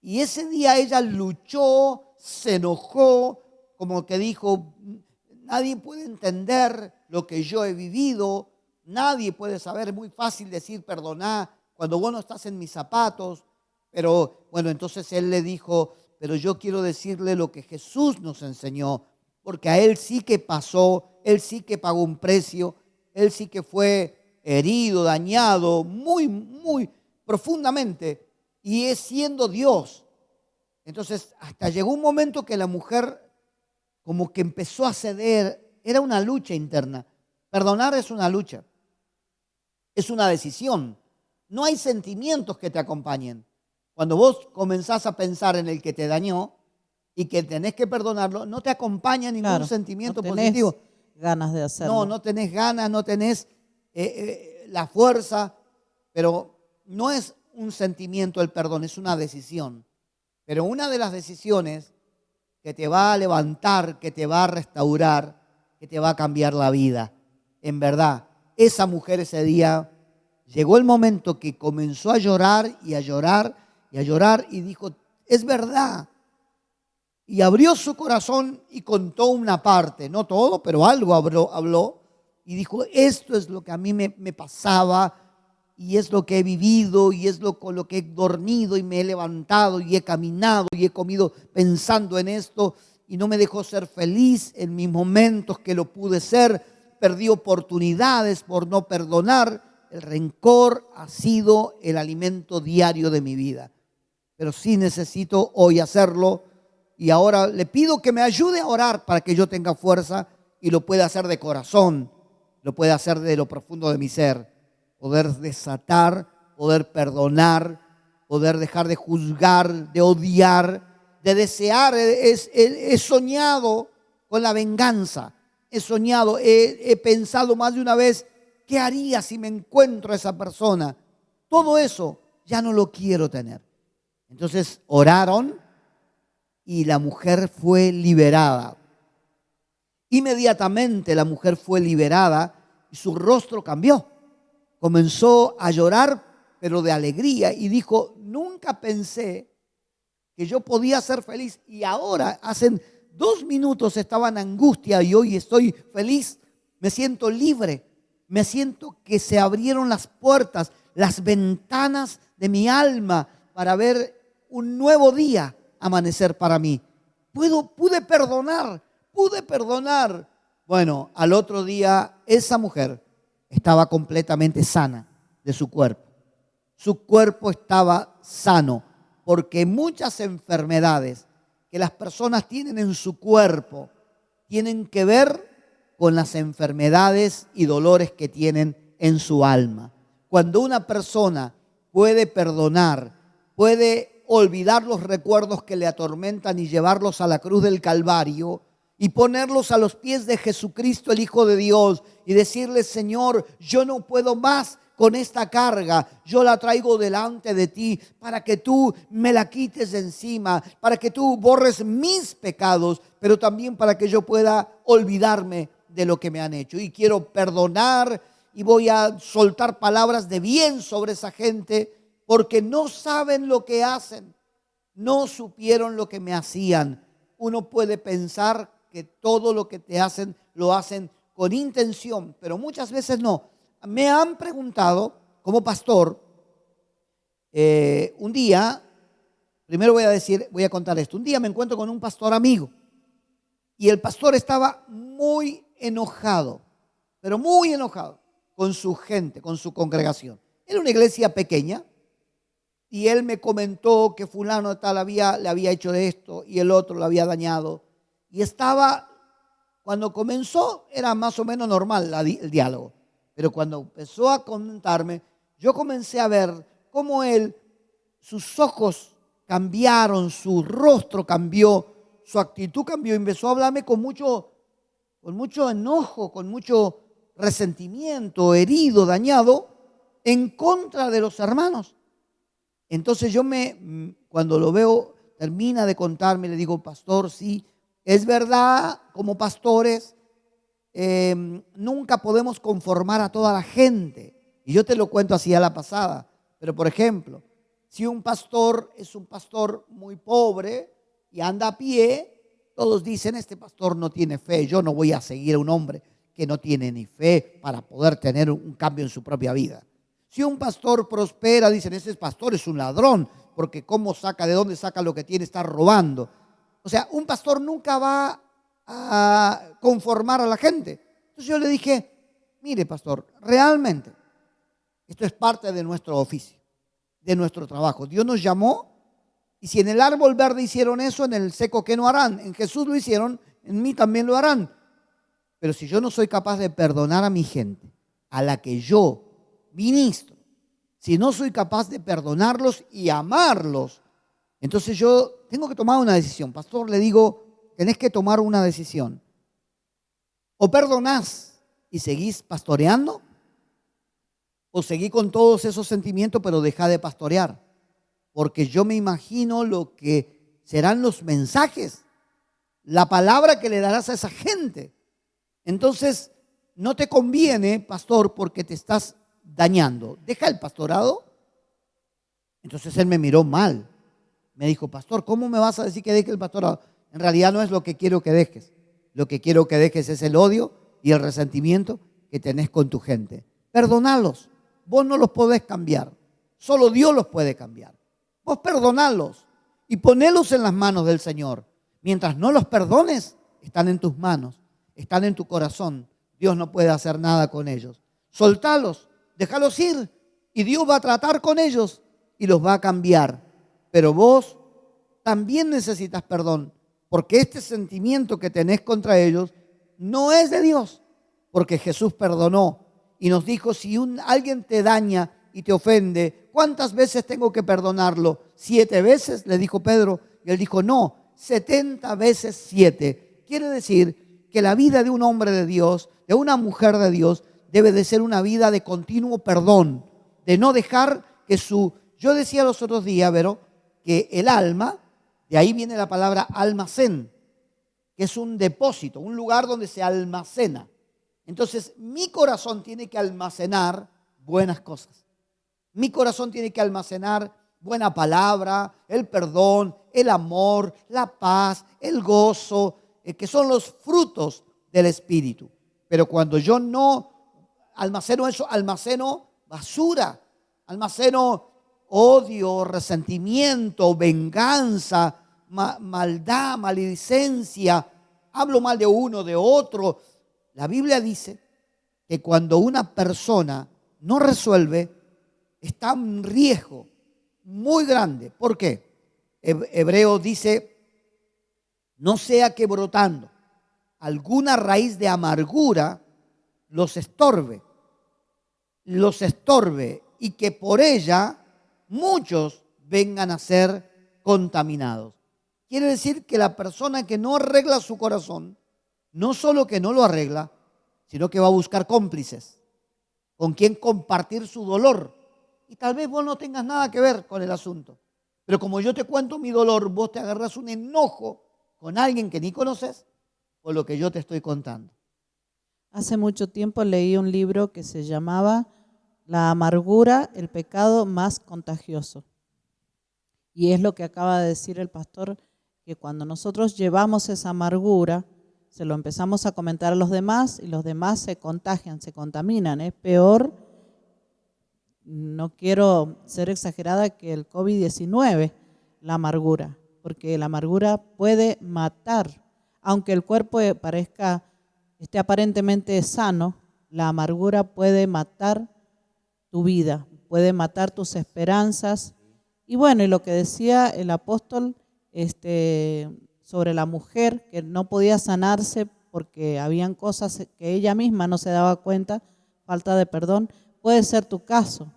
Y ese día ella luchó, se enojó, como que dijo, nadie puede entender lo que yo he vivido, nadie puede saber, es muy fácil decir perdoná cuando vos no estás en mis zapatos. Pero bueno, entonces él le dijo, pero yo quiero decirle lo que Jesús nos enseñó, porque a él sí que pasó, él sí que pagó un precio, él sí que fue herido, dañado, muy, muy profundamente, y es siendo Dios. Entonces, hasta llegó un momento que la mujer como que empezó a ceder, era una lucha interna. Perdonar es una lucha, es una decisión. No hay sentimientos que te acompañen. Cuando vos comenzás a pensar en el que te dañó y que tenés que perdonarlo, no te acompaña ningún Claro, sentimiento no tenés positivo. ganas de hacerlo. No tenés ganas, no tenés la fuerza, pero no es un sentimiento el perdón, es una decisión. Pero una de las decisiones que te va a levantar, que te va a restaurar, que te va a cambiar la vida. En verdad, esa mujer ese día llegó el momento que comenzó a llorar y a llorar y a llorar y dijo, es verdad. Y abrió su corazón y contó una parte, no todo, pero algo habló y dijo, esto es lo que a mí me pasaba y es lo que he vivido y es con lo que he dormido y me he levantado y he caminado y he comido pensando en esto y no me dejó ser feliz en mis momentos que lo pude ser. Perdí oportunidades por no perdonar. El rencor ha sido el alimento diario de mi vida. Pero sí necesito hoy hacerlo y ahora le pido que me ayude a orar para que yo tenga fuerza y lo pueda hacer de corazón, lo pueda hacer de lo profundo de mi ser. Poder desatar, poder perdonar, poder dejar de juzgar, de odiar, de desear. He soñado con la venganza, he soñado, he pensado más de una vez, ¿qué haría si me encuentro a esa persona? Todo eso ya no lo quiero tener. Entonces oraron y la mujer fue liberada. Inmediatamente la mujer fue liberada y su rostro cambió. Comenzó a llorar, pero de alegría, y dijo, nunca pensé que yo podía ser feliz y ahora, hace 2 minutos estaba en angustia y hoy estoy feliz, me siento libre, me siento que se abrieron las puertas, las ventanas de mi alma para ver un nuevo día amanecer para mí. Pude perdonar. Bueno, al otro día esa mujer estaba completamente sana de su cuerpo. Su cuerpo estaba sano, porque muchas enfermedades que las personas tienen en su cuerpo tienen que ver con las enfermedades y dolores que tienen en su alma. Cuando una persona puede perdonar, puede olvidar los recuerdos que le atormentan y llevarlos a la cruz del Calvario, y ponerlos a los pies de Jesucristo, el Hijo de Dios, y decirle, Señor, yo no puedo más con esta carga, yo la traigo delante de ti para que tú me la quites de encima, para que tú borres mis pecados, pero también para que yo pueda olvidarme de lo que me han hecho. Y quiero perdonar y voy a soltar palabras de bien sobre esa gente, porque no saben lo que hacen, no supieron lo que me hacían. Uno puede pensar que todo lo que te hacen, lo hacen con intención, pero muchas veces no. Me han preguntado, como pastor, un día, primero voy a contar esto. Un día me encuentro con un pastor amigo y el pastor estaba muy enojado, pero muy enojado con su gente, con su congregación. Era una iglesia pequeña y él me comentó que fulano de tal le había hecho de esto y el otro lo había dañado. Y cuando comenzó era más o menos normal el diálogo, pero cuando empezó a contarme, yo comencé a ver cómo sus ojos cambiaron, su rostro cambió, su actitud cambió, y empezó a hablarme con mucho enojo, con mucho resentimiento, herido, dañado, en contra de los hermanos. Entonces cuando lo veo, termina de contarme, le digo, pastor, sí, es verdad, como pastores, nunca podemos conformar a toda la gente. Y yo te lo cuento así a la pasada. Pero, por ejemplo, si un pastor es un pastor muy pobre y anda a pie, todos dicen, este pastor no tiene fe, yo no voy a seguir a un hombre que no tiene ni fe para poder tener un cambio en su propia vida. Si un pastor prospera, dicen, ese pastor es un ladrón, porque de dónde saca lo que tiene, está robando. O sea, un pastor nunca va a conformar a la gente. Entonces yo le dije, mire pastor, realmente esto es parte de nuestro oficio, de nuestro trabajo. Dios nos llamó, y si en el árbol verde hicieron eso, en el seco, ¿qué no harán? En Jesús lo hicieron, en mí también lo harán. Pero si yo no soy capaz de perdonar a mi gente, a la que yo ministro, si no soy capaz de perdonarlos y amarlos, entonces yo tengo que tomar una decisión. Pastor, le digo, tenés que tomar una decisión. O perdonás y seguís pastoreando, o seguí con todos esos sentimientos, pero dejá de pastorear. Porque yo me imagino lo que serán los mensajes, la palabra que le darás a esa gente. Entonces, no te conviene, pastor, porque te estás dañando. Deja el pastorado. Entonces él me miró mal. Me dijo, pastor, ¿cómo me vas a decir que deje el pastorado? En realidad no es lo que quiero que dejes. Lo que quiero que dejes es el odio y el resentimiento que tenés con tu gente. Perdonalos. Vos no los podés cambiar. Solo Dios los puede cambiar. Vos perdonalos y ponelos en las manos del Señor. Mientras no los perdones, están en tus manos, están en tu corazón. Dios no puede hacer nada con ellos. Soltalos, déjalos ir y Dios va a tratar con ellos y los va a cambiar. Pero vos también necesitas perdón, porque este sentimiento que tenés contra ellos no es de Dios, porque Jesús perdonó y nos dijo, si alguien te daña y te ofende, ¿cuántas veces tengo que perdonarlo? 7 veces, le dijo Pedro, y él dijo, no, 70 veces 7. Quiere decir que la vida de un hombre de Dios, de una mujer de Dios, debe de ser una vida de continuo perdón, de no dejar que yo decía los otros días, Vero, que el alma, de ahí viene la palabra almacén, que es un depósito, un lugar donde se almacena. Entonces, mi corazón tiene que almacenar buenas cosas. Mi corazón tiene que almacenar buena palabra, el perdón, el amor, la paz, el gozo, que son los frutos del Espíritu. Pero cuando yo no almaceno eso, almaceno basura, almaceno odio, resentimiento, venganza, maldad, maledicencia, hablo mal de uno, de otro. La Biblia dice que cuando una persona no resuelve, está en riesgo muy grande. ¿Por qué? Hebreo dice, no sea que brotando alguna raíz de amargura los estorbe y que por ella muchos vengan a ser contaminados. Quiere decir que la persona que no arregla su corazón, no solo que no lo arregla, sino que va a buscar cómplices con quien compartir su dolor. Y tal vez vos no tengas nada que ver con el asunto. Pero como yo te cuento mi dolor, vos te agarras un enojo con alguien que ni conoces por lo que yo te estoy contando. Hace mucho tiempo leí un libro que se llamaba La amargura, el pecado más contagioso. Y es lo que acaba de decir el pastor, que cuando nosotros llevamos esa amargura, se lo empezamos a comentar a los demás y los demás se contagian, se contaminan. Es peor, no quiero ser exagerada, que el COVID-19, la amargura, porque la amargura puede matar. Aunque el cuerpo esté aparentemente sano, La amargura puede matar tu vida, puede matar tus esperanzas. Y bueno, y lo que decía el apóstol sobre la mujer que no podía sanarse porque habían cosas que ella misma no se daba cuenta, falta de perdón, puede ser tu caso.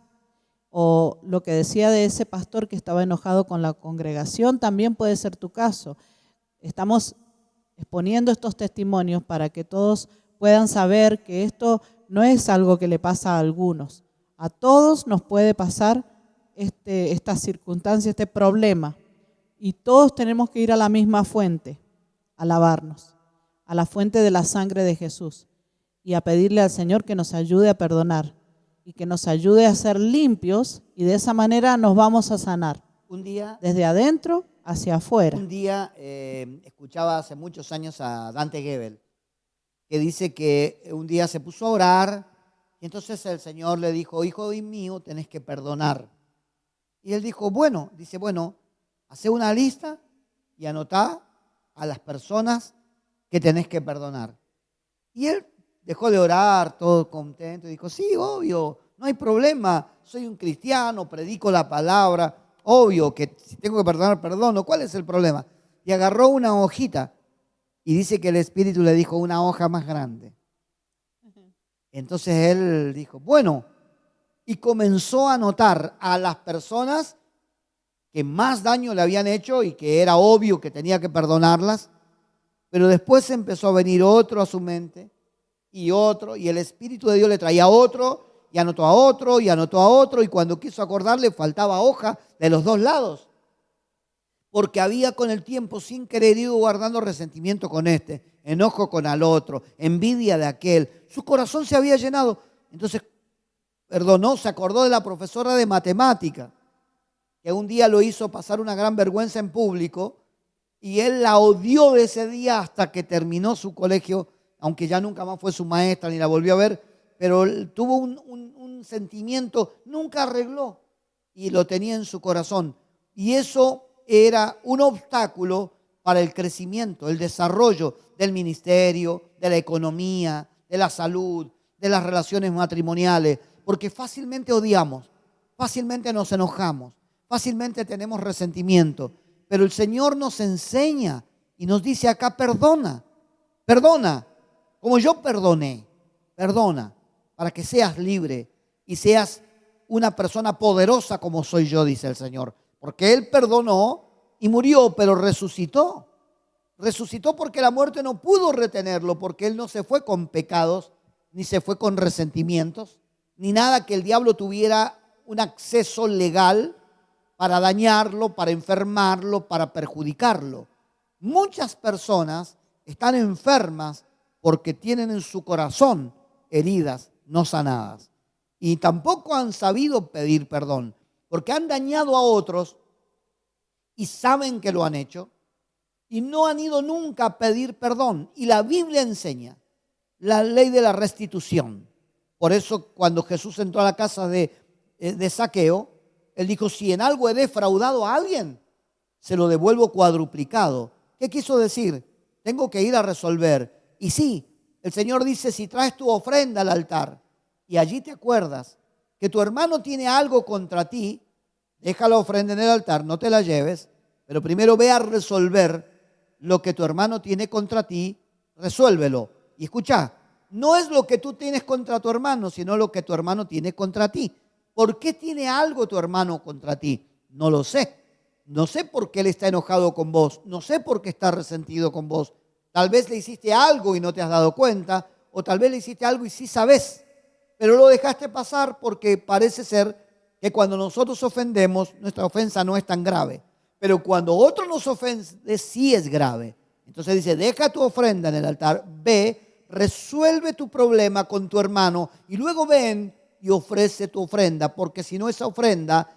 O lo que decía de ese pastor que estaba enojado con la congregación, también puede ser tu caso. Estamos exponiendo estos testimonios para que todos puedan saber que esto no es algo que le pasa a algunos. A todos nos puede pasar esta circunstancia, este problema. Y todos tenemos que ir a la misma fuente, a lavarnos, a la fuente de la sangre de Jesús y a pedirle al Señor que nos ayude a perdonar y que nos ayude a ser limpios, y de esa manera nos vamos a sanar. Un día, desde adentro hacia afuera. un día escuchaba hace muchos años a Dante Gebel, que dice que un día se puso a orar y entonces el Señor le dijo: hijo mío, tenés que perdonar. Y él dijo, bueno, hacé una lista y anotá a las personas que tenés que perdonar. Y él dejó de orar todo contento y dijo, sí, obvio, no hay problema, soy un cristiano, predico la palabra, obvio que si tengo que perdonar, perdono, ¿cuál es el problema? Y agarró una hojita y dice que el Espíritu le dijo, una hoja más grande. Entonces él dijo, bueno, y comenzó a anotar a las personas que más daño le habían hecho y que era obvio que tenía que perdonarlas, pero después empezó a venir otro a su mente y otro, y el Espíritu de Dios le traía otro, y anotó a otro, y anotó a otro, y cuando quiso acordarle faltaba hoja de los dos lados, porque había con el tiempo sin querer ido guardando resentimiento con este, enojo con el otro, envidia de aquel. Su corazón se había llenado. Entonces perdonó, se acordó de la profesora de matemática, que un día lo hizo pasar una gran vergüenza en público, y él la odió de ese día hasta que terminó su colegio, aunque ya nunca más fue su maestra ni la volvió a ver, pero tuvo un sentimiento, nunca arregló, y lo tenía en su corazón. Y eso era un obstáculo para el crecimiento, el desarrollo del ministerio, de la economía, de la salud, de las relaciones matrimoniales, porque fácilmente odiamos, fácilmente nos enojamos, fácilmente tenemos resentimiento, pero el Señor nos enseña y nos dice acá, perdona, perdona, como yo perdoné, perdona, para que seas libre y seas una persona poderosa como soy yo, dice el Señor. Porque Él perdonó y murió, pero resucitó. Resucitó porque la muerte no pudo retenerlo, porque Él no se fue con pecados, ni se fue con resentimientos, ni nada que el diablo tuviera un acceso legal para dañarlo, para enfermarlo, para perjudicarlo. Muchas personas están enfermas porque tienen en su corazón heridas no sanadas. Y tampoco han sabido pedir perdón, porque han dañado a otros y saben que lo han hecho y no han ido nunca a pedir perdón. Y la Biblia enseña la ley de la restitución. Por eso cuando Jesús entró a la casa de Zaqueo, él dijo, si en algo he defraudado a alguien, se lo devuelvo cuadruplicado. ¿Qué quiso decir? Tengo que ir a resolver. Y sí, el Señor dice, si traes tu ofrenda al altar y allí te acuerdas que tu hermano tiene algo contra ti, deja la ofrenda en el altar, no te la lleves, pero primero ve a resolver lo que tu hermano tiene contra ti, resuélvelo. Y escucha, no es lo que tú tienes contra tu hermano, sino lo que tu hermano tiene contra ti. ¿Por qué tiene algo tu hermano contra ti? No lo sé. No sé por qué él está enojado con vos. No sé por qué está resentido con vos. Tal vez le hiciste algo y no te has dado cuenta, o tal vez le hiciste algo y sí sabes, pero lo dejaste pasar porque parece ser que cuando nosotros ofendemos, nuestra ofensa no es tan grave. Pero cuando otro nos ofende, sí es grave. Entonces dice, deja tu ofrenda en el altar, ve, resuelve tu problema con tu hermano y luego ven y ofrece tu ofrenda, porque si no, esa ofrenda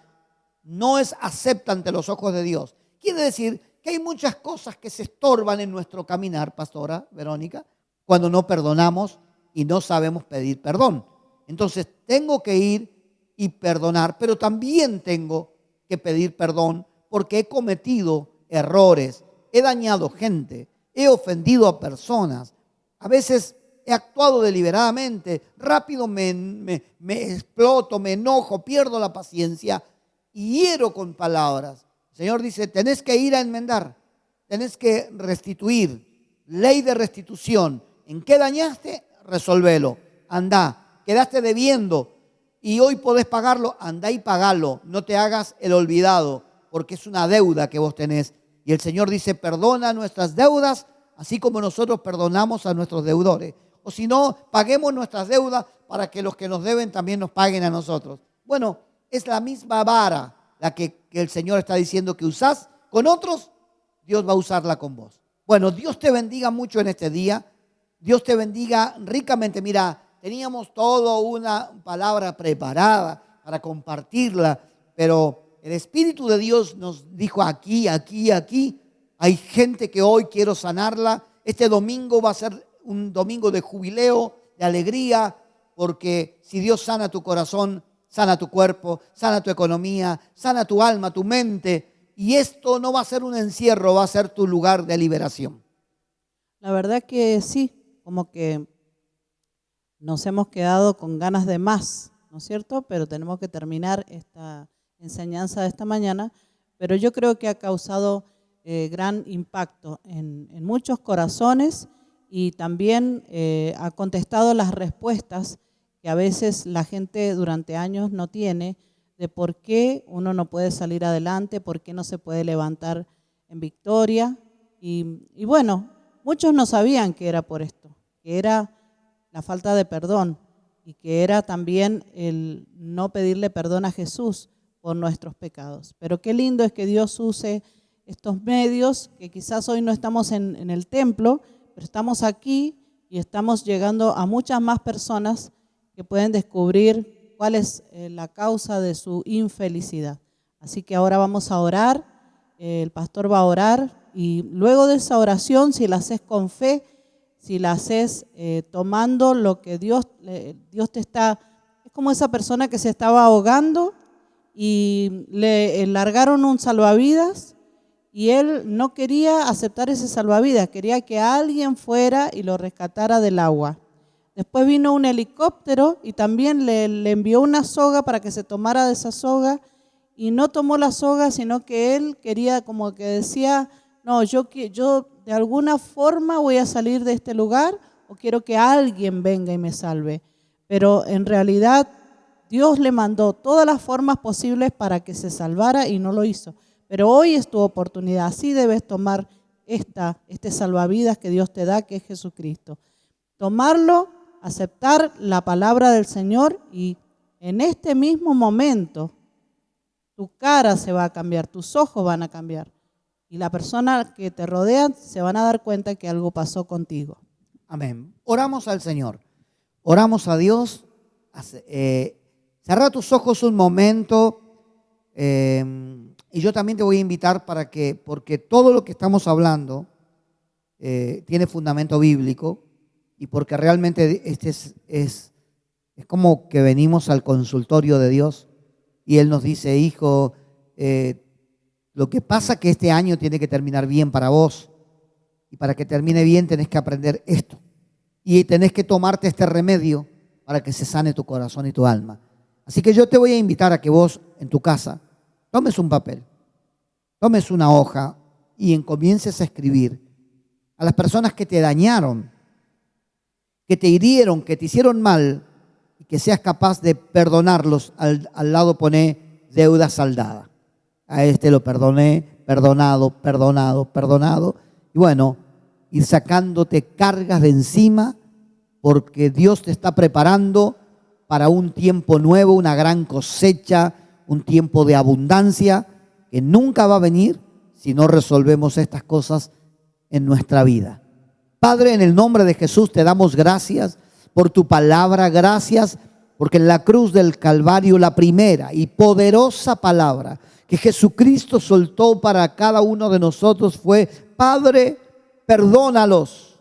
no es acepta ante los ojos de Dios. Quiere decir que hay muchas cosas que se estorban en nuestro caminar, pastora Verónica, cuando no perdonamos y no sabemos pedir perdón. Entonces tengo que ir y perdonar, pero también tengo que pedir perdón porque he cometido errores, he dañado gente, he ofendido a personas. A veces he actuado deliberadamente, rápido me exploto, me enojo, pierdo la paciencia y hiero con palabras. El Señor dice, tenés que ir a enmendar, tenés que restituir, ley de restitución. ¿En qué dañaste? Resolvelo. Andá, quedaste debiendo y hoy podés pagarlo, andá y pagalo. No te hagas el olvidado, porque es una deuda que vos tenés. Y el Señor dice, perdona nuestras deudas, así como nosotros perdonamos a nuestros deudores. O si no, paguemos nuestras deudas para que los que nos deben también nos paguen a nosotros. Bueno, es la misma vara la que el Señor está diciendo que usás con otros, Dios va a usarla con vos. Bueno, Dios te bendiga mucho en este día. Dios te bendiga ricamente. Mira, teníamos toda una palabra preparada para compartirla, pero el Espíritu de Dios nos dijo aquí. Hay gente que hoy quiero sanarla. Este domingo va a ser un domingo de jubileo, de alegría, porque si Dios sana tu corazón, sana tu cuerpo, sana tu economía, sana tu alma, tu mente. Y esto no va a ser un encierro, va a ser tu lugar de liberación. La verdad que sí, como que nos hemos quedado con ganas de más, ¿no es cierto? Pero tenemos que terminar esta enseñanza de esta mañana. Pero yo creo que ha causado gran impacto en muchos corazones y también ha contestado las respuestas que a veces la gente durante años no tiene de por qué uno no puede salir adelante, por qué no se puede levantar en victoria. Y bueno, muchos no sabían que era por esto, que era la falta de perdón y que era también el no pedirle perdón a Jesús por nuestros pecados. Pero qué lindo es que Dios use estos medios, que quizás hoy no estamos en el templo, pero estamos aquí y estamos llegando a muchas más personas que pueden descubrir cuál es la causa de su infelicidad. Así que ahora vamos a orar, el pastor va a orar y luego de esa oración, si la haces con fe, si la haces tomando lo que Dios te está, es como esa persona que se estaba ahogando y le largaron un salvavidas y él no quería aceptar ese salvavidas, quería que alguien fuera y lo rescatara del agua. Después vino un helicóptero y también le envió una soga para que se tomara de esa soga y no tomó la soga, sino que él quería, como que decía, no, yo de alguna forma voy a salir de este lugar o quiero que alguien venga y me salve. Pero en realidad Dios le mandó todas las formas posibles para que se salvara y no lo hizo. Pero hoy es tu oportunidad, así debes tomar este salvavidas que Dios te da, que es Jesucristo. Tomarlo, aceptar la palabra del Señor y en este mismo momento tu cara se va a cambiar, tus ojos van a cambiar y la persona que te rodea se van a dar cuenta que algo pasó contigo. Amén. Oramos al Señor, oramos a Dios. Cerra tus ojos un momento. Y yo también te voy a invitar porque todo lo que estamos hablando tiene fundamento bíblico y porque realmente es como que venimos al consultorio de Dios y Él nos dice, hijo, lo que pasa que este año tiene que terminar bien para vos y para que termine bien tenés que aprender esto y tenés que tomarte este remedio para que se sane tu corazón y tu alma. Así que yo te voy a invitar a que vos en tu casa tomes un papel, tomes una hoja y comiences a escribir a las personas que te dañaron, que te hirieron, que te hicieron mal y que seas capaz de perdonarlos. Al lado pone deuda saldada. A este lo perdoné, perdonado. Y bueno, ir sacándote cargas de encima porque Dios te está preparando para un tiempo nuevo, una gran cosecha, un tiempo de abundancia que nunca va a venir si no resolvemos estas cosas en nuestra vida. Padre, en el nombre de Jesús te damos gracias por tu palabra, gracias porque en la cruz del Calvario la primera y poderosa palabra que Jesucristo soltó para cada uno de nosotros fue: Padre, perdónalos,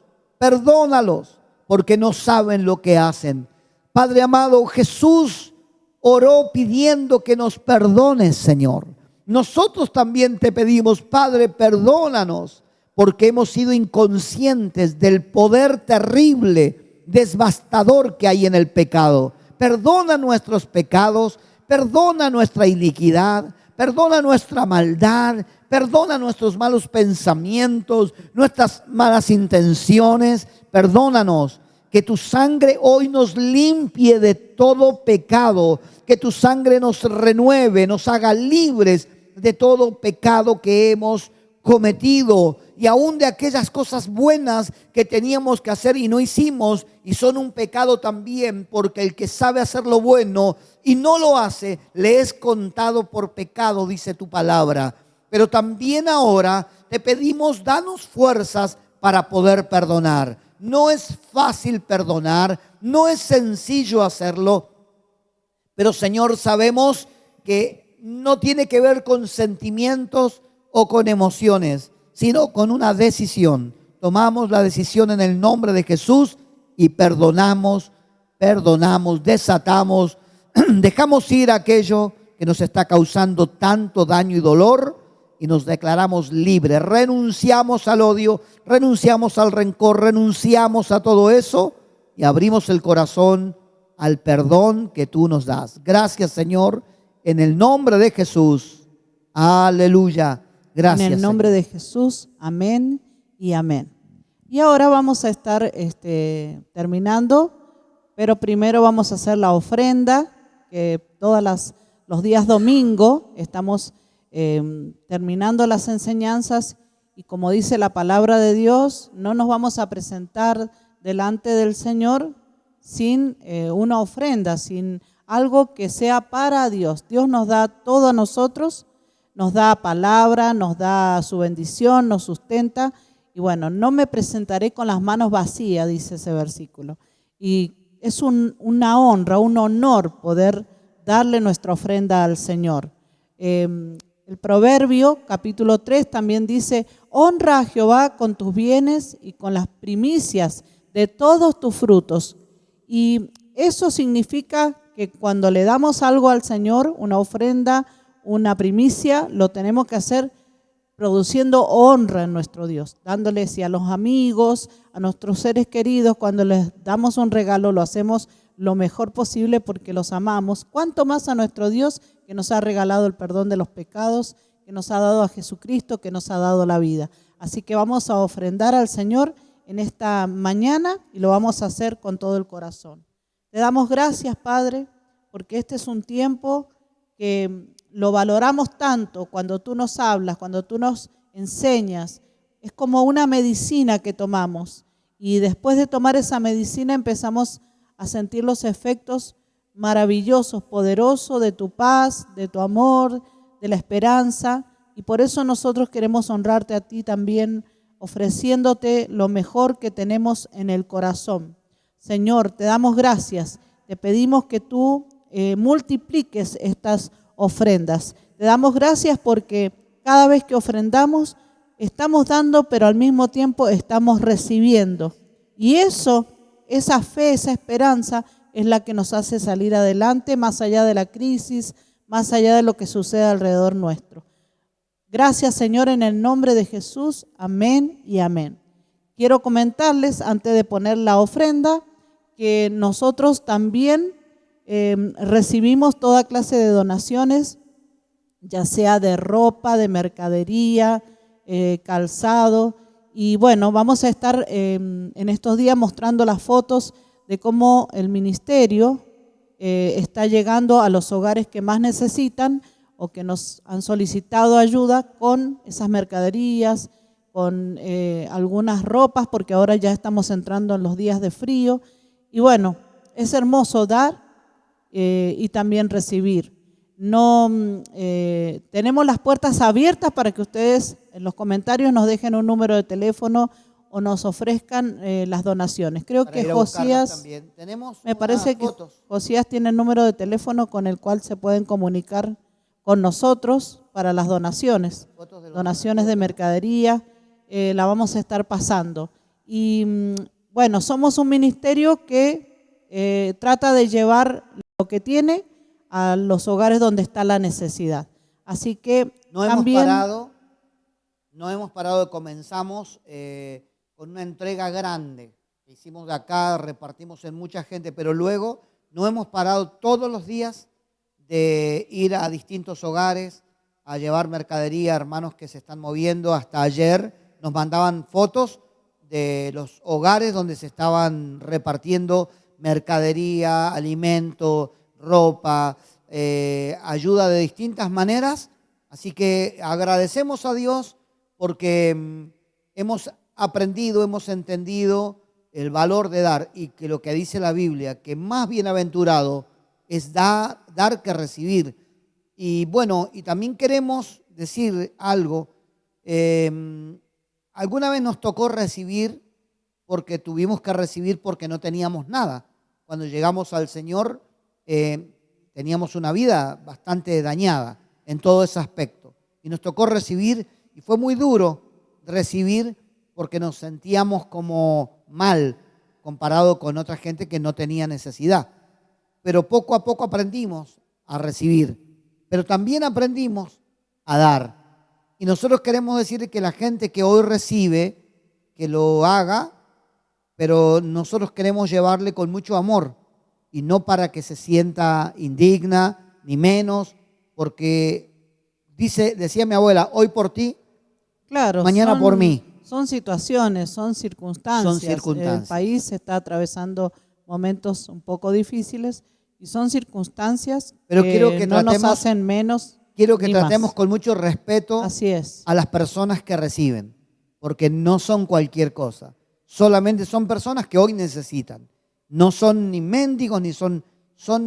porque no saben lo que hacen. Padre amado, Jesús oró pidiendo que nos perdones, Señor. Nosotros también te pedimos, Padre, perdónanos, porque hemos sido inconscientes del poder terrible devastador que hay en el pecado. Perdona nuestros pecados, perdona nuestra iniquidad, perdona nuestra maldad, perdona nuestros malos pensamientos, nuestras malas intenciones. Perdónanos. Que tu sangre hoy nos limpie de todo pecado. Que tu sangre nos renueve, nos haga libres de todo pecado que hemos cometido. Y aún de aquellas cosas buenas que teníamos que hacer y no hicimos. Y son un pecado también, porque el que sabe hacer lo bueno y no lo hace, le es contado por pecado, dice tu palabra. Pero también ahora te pedimos, danos fuerzas para poder perdonar. No es fácil perdonar, no es sencillo hacerlo, pero Señor, sabemos que no tiene que ver con sentimientos o con emociones, sino con una decisión. Tomamos la decisión en el nombre de Jesús y perdonamos, desatamos, dejamos ir aquello que nos está causando tanto daño y dolor y nos declaramos libres. Renunciamos al odio, renunciamos al rencor, renunciamos a todo eso y abrimos el corazón al perdón que tú nos das. Gracias, Señor, en el nombre de Jesús. Aleluya. Gracias, en el nombre Señor. de Jesús, amén y amén. Y ahora vamos a estar terminando, pero primero vamos a hacer la ofrenda, que los días domingo estamos terminando las enseñanzas y como dice la palabra de Dios, no nos vamos a presentar delante del Señor sin una ofrenda, sin algo que sea para Dios. Dios nos da todo a nosotros, nos da palabra, nos da su bendición, nos sustenta. Y bueno, no me presentaré con las manos vacías, dice ese versículo. Y es una honra, un honor poder darle nuestra ofrenda al Señor. El Proverbio, capítulo 3, también dice, honra a Jehová con tus bienes y con las primicias de todos tus frutos. Y eso significa que cuando le damos algo al Señor, una ofrenda, una primicia, lo tenemos que hacer produciendo honra en nuestro Dios, dándole a los amigos, a nuestros seres queridos, cuando les damos un regalo, lo hacemos lo mejor posible porque los amamos. Cuánto más a nuestro Dios que nos ha regalado el perdón de los pecados, que nos ha dado a Jesucristo, que nos ha dado la vida. Así que vamos a ofrendar al Señor en esta mañana y lo vamos a hacer con todo el corazón. Te damos gracias, Padre, porque este es un tiempo que lo valoramos tanto cuando tú nos hablas, cuando tú nos enseñas. Es como una medicina que tomamos y después de tomar esa medicina empezamos a sentir los efectos maravillosos, poderosos de tu paz, de tu amor, de la esperanza. Y por eso nosotros queremos honrarte a ti también, ofreciéndote lo mejor que tenemos en el corazón. Señor, te damos gracias. Te pedimos que tú multipliques estas ofrendas. Te damos gracias porque cada vez que ofrendamos estamos dando, pero al mismo tiempo estamos recibiendo. Y esa fe, esa esperanza es la que nos hace salir adelante más allá de la crisis, más allá de lo que sucede alrededor nuestro. Gracias, Señor, en el nombre de Jesús. Amén y amén. Quiero comentarles, antes de poner la ofrenda, que nosotros también recibimos toda clase de donaciones, ya sea de ropa, de mercadería, calzado. Y bueno, vamos a estar en estos días mostrando las fotos de cómo el ministerio está llegando a los hogares que más necesitan o que nos han solicitado ayuda con esas mercaderías, con algunas ropas, porque ahora ya estamos entrando en los días de frío. Y bueno, es hermoso dar y también recibir. Tenemos las puertas abiertas para que ustedes en los comentarios nos dejen un número de teléfono o nos ofrezcan las donaciones. Creo que Josías, me parece que Josías tiene el número de teléfono con el cual se pueden comunicar con nosotros para las donaciones, donaciones de mercadería, la vamos a estar pasando. Y bueno, somos un ministerio que trata de llevar lo que tiene a los hogares donde está la necesidad. Así que no también hemos parado, comenzamos con una entrega grande. que hicimos de acá, repartimos en mucha gente, pero luego no hemos parado todos los días de ir a distintos hogares a llevar mercadería, hermanos que se están moviendo. Hasta ayer nos mandaban fotos de los hogares donde se estaban repartiendo mercadería, alimento, ropa, ayuda de distintas maneras. Así que agradecemos a Dios porque hemos aprendido, hemos entendido el valor de dar, y que lo que dice la Biblia, que más bienaventurado es dar que recibir. Y bueno, y también queremos decir algo. Alguna vez nos tocó recibir porque tuvimos que recibir porque no teníamos nada. Cuando llegamos al Señor teníamos una vida bastante dañada en todo ese aspecto. Y nos tocó recibir, y fue muy duro recibir porque nos sentíamos como mal comparado con otra gente que no tenía necesidad. Pero poco a poco aprendimos a recibir, pero también aprendimos a dar. Y nosotros queremos decir que la gente que hoy recibe, que lo haga, pero nosotros queremos llevarle con mucho amor y no para que se sienta indigna ni menos, porque decía mi abuela, hoy por ti, Claro, mañana por mí. Son situaciones, son circunstancias. Son circunstancias. El país está atravesando momentos un poco difíciles y son circunstancias Pero que quiero que no nos tratemos- hacen menos. Quiero que ni tratemos más. con mucho respeto Así es. a las personas que reciben, porque no son cualquier cosa. Solamente son personas que hoy necesitan. No son ni mendigos, ni son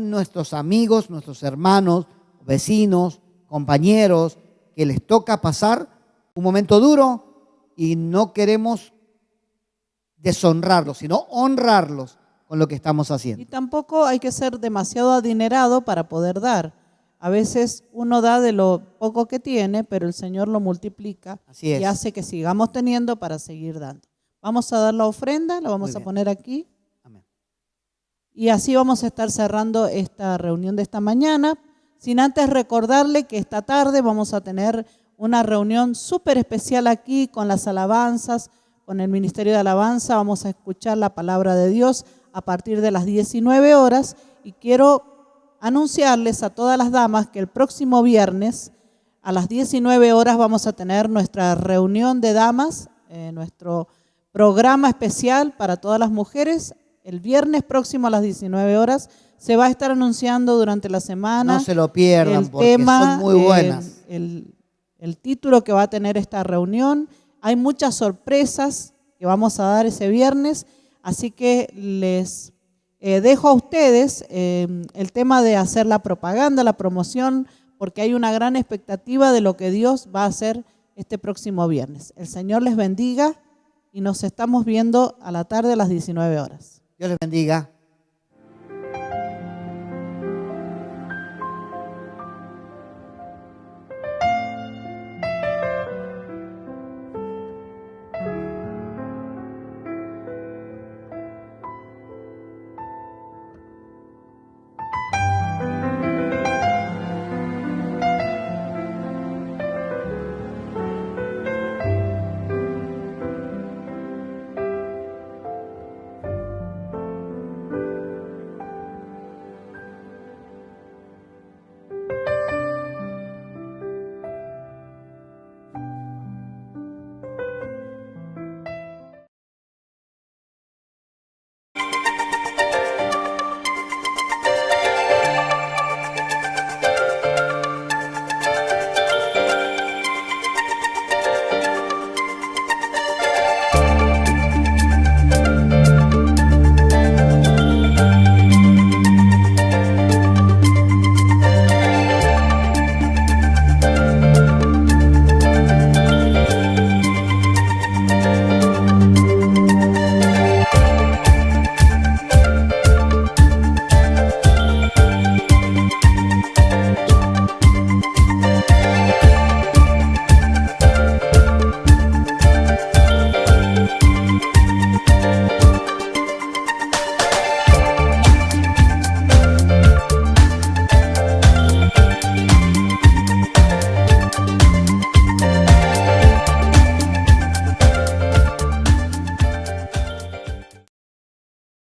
nuestros amigos, nuestros hermanos, vecinos, compañeros, que les toca pasar un momento duro y no queremos deshonrarlos, sino honrarlos con lo que estamos Y haciendo. tampoco hay que ser demasiado adinerado para poder dar. A veces uno da de lo poco que tiene, pero el Señor lo multiplica Así es. y hace que sigamos teniendo para seguir dando. Vamos a dar la ofrenda, la vamos Muy a bien. poner aquí. Amén. Y así vamos a estar cerrando esta reunión de esta mañana, sin antes recordarle que esta tarde vamos a tener una reunión súper especial aquí con las alabanzas, con el Ministerio de Alabanza. Vamos a escuchar la palabra de Dios a partir de las 19 horas y quiero anunciarles a todas las damas que el próximo viernes a las 19 horas vamos a tener nuestra reunión de damas, nuestro programa especial para todas las mujeres. El viernes próximo a las 19 horas se va a estar anunciando durante la semana. No se lo pierdan el porque tema, son muy buenas. el título que va a tener esta reunión. Hay muchas sorpresas que vamos a dar ese viernes, así que les dejo a ustedes el tema de hacer la propaganda, la promoción, porque hay una gran expectativa de lo que Dios va a hacer este próximo viernes. El Señor les bendiga y nos estamos viendo a la tarde a las 19 horas. Dios les bendiga.